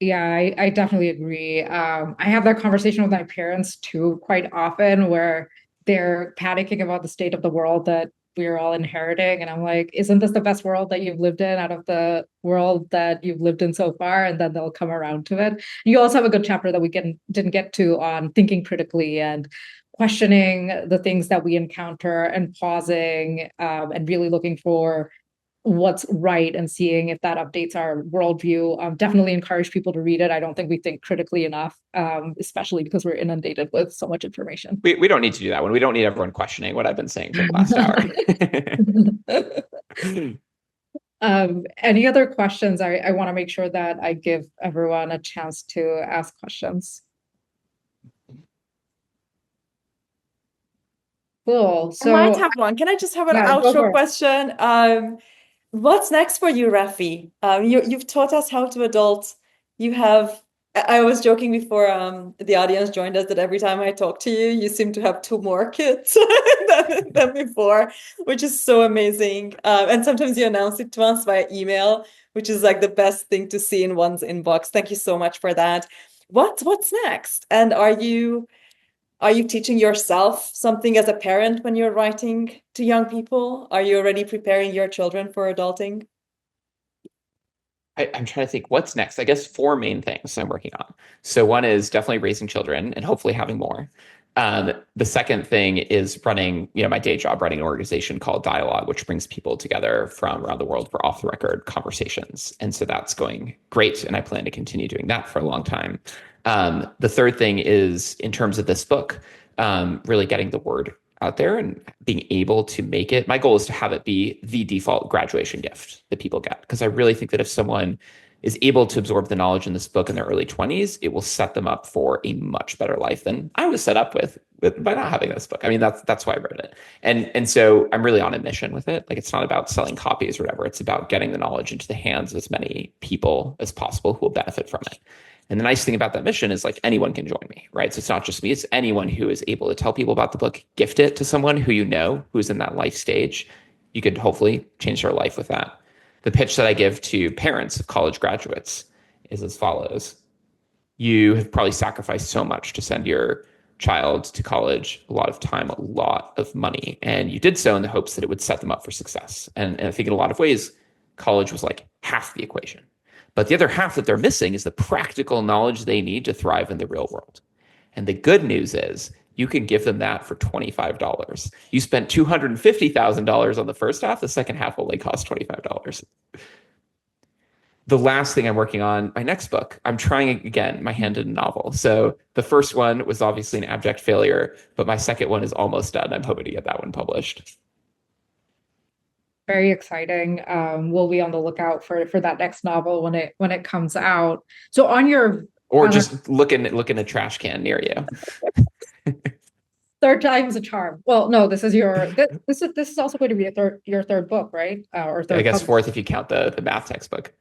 Yeah, I definitely agree. I have that conversation with my parents too, quite often, where they're panicking about the state of the world that we're all inheriting. And I'm like, isn't this the best world that you've lived in out of the world that you've lived in so far? And then they'll come around to it. You also have a good chapter that we didn't get to on thinking critically and questioning the things that we encounter and pausing and really looking for what's right and seeing if that updates our worldview. Definitely encourage people to read it. I don't think we think critically enough, especially because we're inundated with so much information. We don't need to do that one. We don't need everyone questioning what I've been saying for the last hour. Any other questions? I want to make sure that I give everyone a chance to ask questions. Cool. So I might have one. Can I just have an outro question? What's next for you, Raffi? You've taught us how to adult. I was joking before the audience joined us that every time I talk to you, you seem to have 2 more kids than before, which is so amazing. And sometimes you announce it to us via email, which is like the best thing to see in one's inbox. Thank you so much for that. What's next? And are you teaching yourself something as a parent when you're writing to young people? Are you already preparing your children for adulting? I'm trying to think what's next. I guess 4 main things I'm working on. So one is definitely raising children and hopefully having more. The second thing is running, my day job, running an organization called Dialogue, which brings people together from around the world for off-the-record conversations. And so that's going great. And I plan to continue doing that for a long time. The third thing is in terms of this book, really getting the word out there and being able to make it. My goal is to have it be the default graduation gift that people get. Because I really think that if someone is able to absorb the knowledge in this book in their early 20s, it will set them up for a much better life than I was set up with by not having this book. I mean, that's why I wrote it. And so I'm really on a mission with it. Like, it's not about selling copies or whatever. It's about getting the knowledge into the hands of as many people as possible who will benefit from it. And the nice thing about that mission is like anyone can join me, right? So it's not just me, it's anyone who is able to tell people about the book, gift it to someone who who's in that life stage. You could hopefully change their life with that. The pitch that I give to parents of college graduates is as follows. You have probably sacrificed so much to send your child to college, a lot of time, a lot of money, and you did so in the hopes that it would set them up for success. And I think in a lot of ways, college was like half the equation. But the other half that they're missing is the practical knowledge they need to thrive in the real world. And the good news is you can give them that for $25. You spent $250,000 on the first half, the second half only costs $25. The last thing I'm working on, my next book, I'm trying again my hand in a novel. So the first one was obviously an abject failure, but my second one is almost done. I'm hoping to get that one published. Very exciting. We'll be on the lookout for that next novel when it comes out. So on your just look in a trash can near you. Third time's a charm. Well, no, this is also going to be your third book, right? Or third. I guess fourth if you count the math textbook.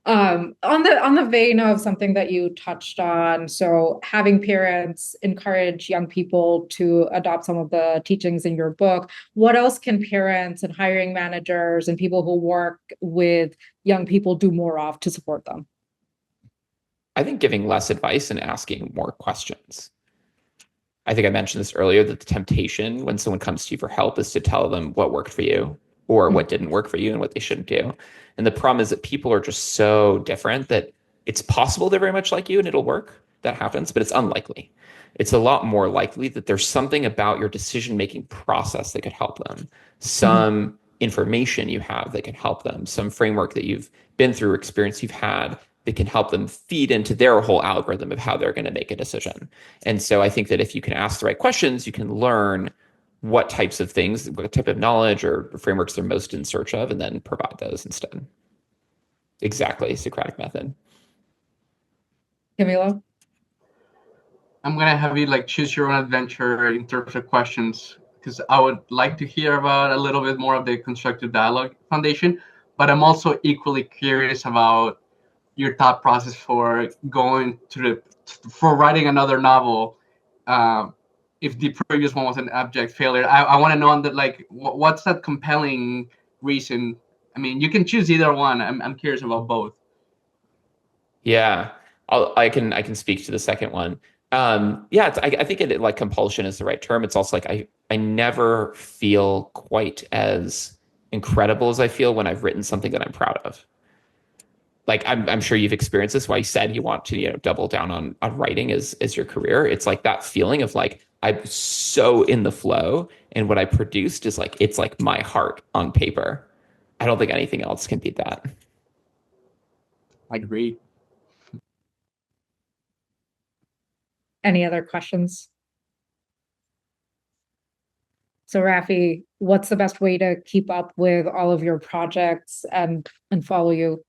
On the vein of something that you touched on, so having parents encourage young people to adopt some of the teachings in your book, what else can parents and hiring managers and people who work with young people do more of to support them? I think giving less advice and asking more questions. I think I mentioned this earlier, that the temptation when someone comes to you for help is to tell them what worked for you or what didn't work for you and what they shouldn't do. And the problem is that people are just so different that it's possible they're very much like you and it'll work. That happens, but it's unlikely. It's a lot more likely that there's something about your decision-making process that could help them. Some information you have that can help them, some framework that you've been through, experience you've had that can help them feed into their whole algorithm of how they're going to make a decision. And so I think that if you can ask the right questions, you can learn what types of things, what type of knowledge or frameworks they're most in search of, and then provide those instead. Exactly, Socratic method. Camilo? I'm gonna have you choose your own adventure in terms of questions, because I would like to hear about a little bit more of the constructive dialogue foundation, but I'm also equally curious about your thought process for writing another novel. If the previous one was an abject failure, I want to know what's that compelling reason? I mean, you can choose either one. I'm curious about both. Yeah, I can speak to the second one. I think compulsion is the right term. It's also I never feel quite as incredible as I feel when I've written something that I'm proud of. I'm sure you've experienced this, why you said you want to, double down on writing as your career. It's that feeling of I'm so in the flow, and what I produced is it's my heart on paper. I don't think anything else can beat that. I agree. Any other questions? So Raffi, what's the best way to keep up with all of your projects and follow you?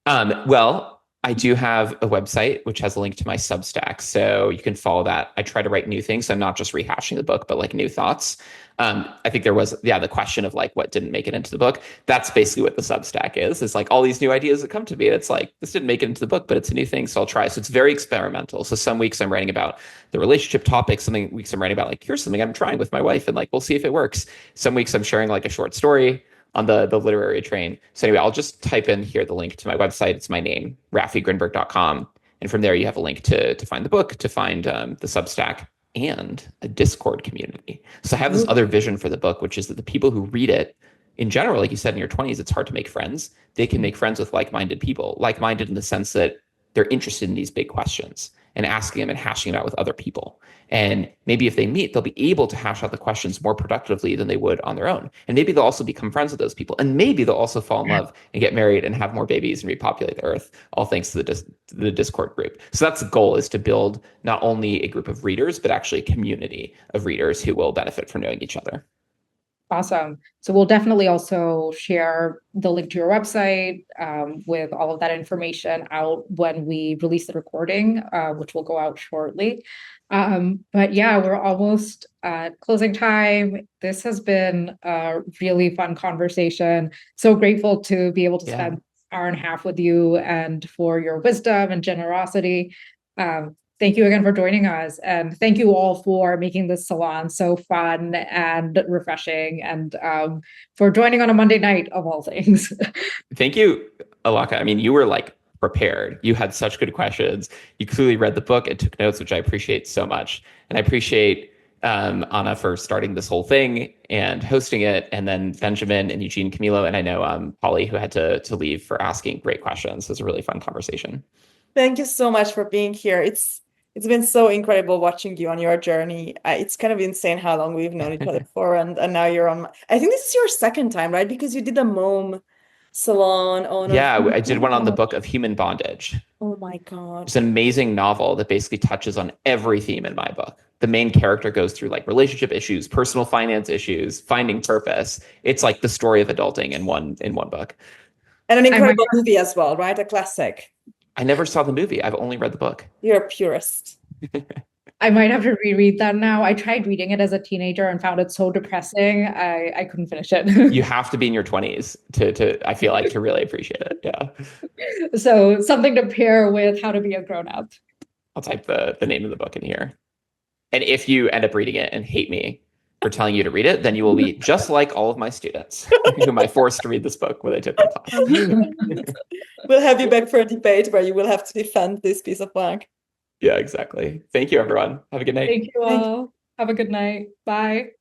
Well, I do have a website which has a link to my Substack, so you can follow that. I try to write new things. So I'm not just rehashing the book, but new thoughts. I think there was, the question of what didn't make it into the book. That's basically what the Substack is. It's all these new ideas that come to me. And it's this didn't make it into the book, but it's a new thing, so I'll try. So it's very experimental. So some weeks I'm writing about the relationship topic. Some weeks I'm writing about here's something I'm trying with my wife, and we'll see if it works. Some weeks I'm sharing a short story on the literary train. So anyway, I'll just type in here the link to my website. It's my name, raffigrinberg.com. And from there, you have a link to find the book, to find the Substack, and a Discord community. So I have this other vision for the book, which is that the people who read it, in general, like you said, in your 20s, it's hard to make friends. They can make friends with like-minded people, like-minded in the sense that they're interested in these big questions and asking them and hashing it out with other people. And maybe if they meet, they'll be able to hash out the questions more productively than they would on their own. And maybe they'll also become friends with those people. And maybe they'll also fall in love and get married and have more babies and repopulate the earth, all thanks to the Discord group. So that's the goal, is to build not only a group of readers, but actually a community of readers who will benefit from knowing each other. Awesome. So we'll definitely also share the link to your website with all of that information out when we release the recording, which will go out shortly. But yeah, we're almost at closing time. This has been a really fun conversation. So grateful to be able to spend an hour and a half with you, and for your wisdom and generosity. Thank you again for joining us. And thank you all for making this salon so fun and refreshing, and for joining on a Monday night of all things. Thank you, Alaka. I mean, you were prepared. You had such good questions. You clearly read the book and took notes, which I appreciate so much. And I appreciate Anna for starting this whole thing and hosting it, and then Benjamin and Eugene Camilo, and I know Polly, who had to leave, for asking great questions. It was a really fun conversation. Thank you so much for being here. It's been so incredible watching you on your journey. It's kind of insane how long we've known each other for, and now you're on. I think this is your second time, right? Because you did a Mom salon on. Yeah, I did one on the book of human bondage. Oh my God. It's an amazing novel that basically touches on every theme in my book. The main character goes through like relationship issues, personal finance issues, finding purpose. It's like the story of adulting in one book. And an incredible movie as well, right? A classic. I never saw the movie. I've only read the book. You're a purist. I might have to reread that now. I tried reading it as a teenager and found it so depressing. I couldn't finish it. You have to be in your 20s to I feel like, to really appreciate it. Yeah. So something to pair with How to Be a Grown-Up. I'll type the name of the book in here. And if you end up reading it and hate me for telling you to read it, then you will be just like all of my students whom I forced to read this book when they took the class. We'll have you back for a debate where you will have to defend this piece of work. Yeah, exactly. Thank you, everyone. Have a good night. Thank you all. Have a good night. Bye.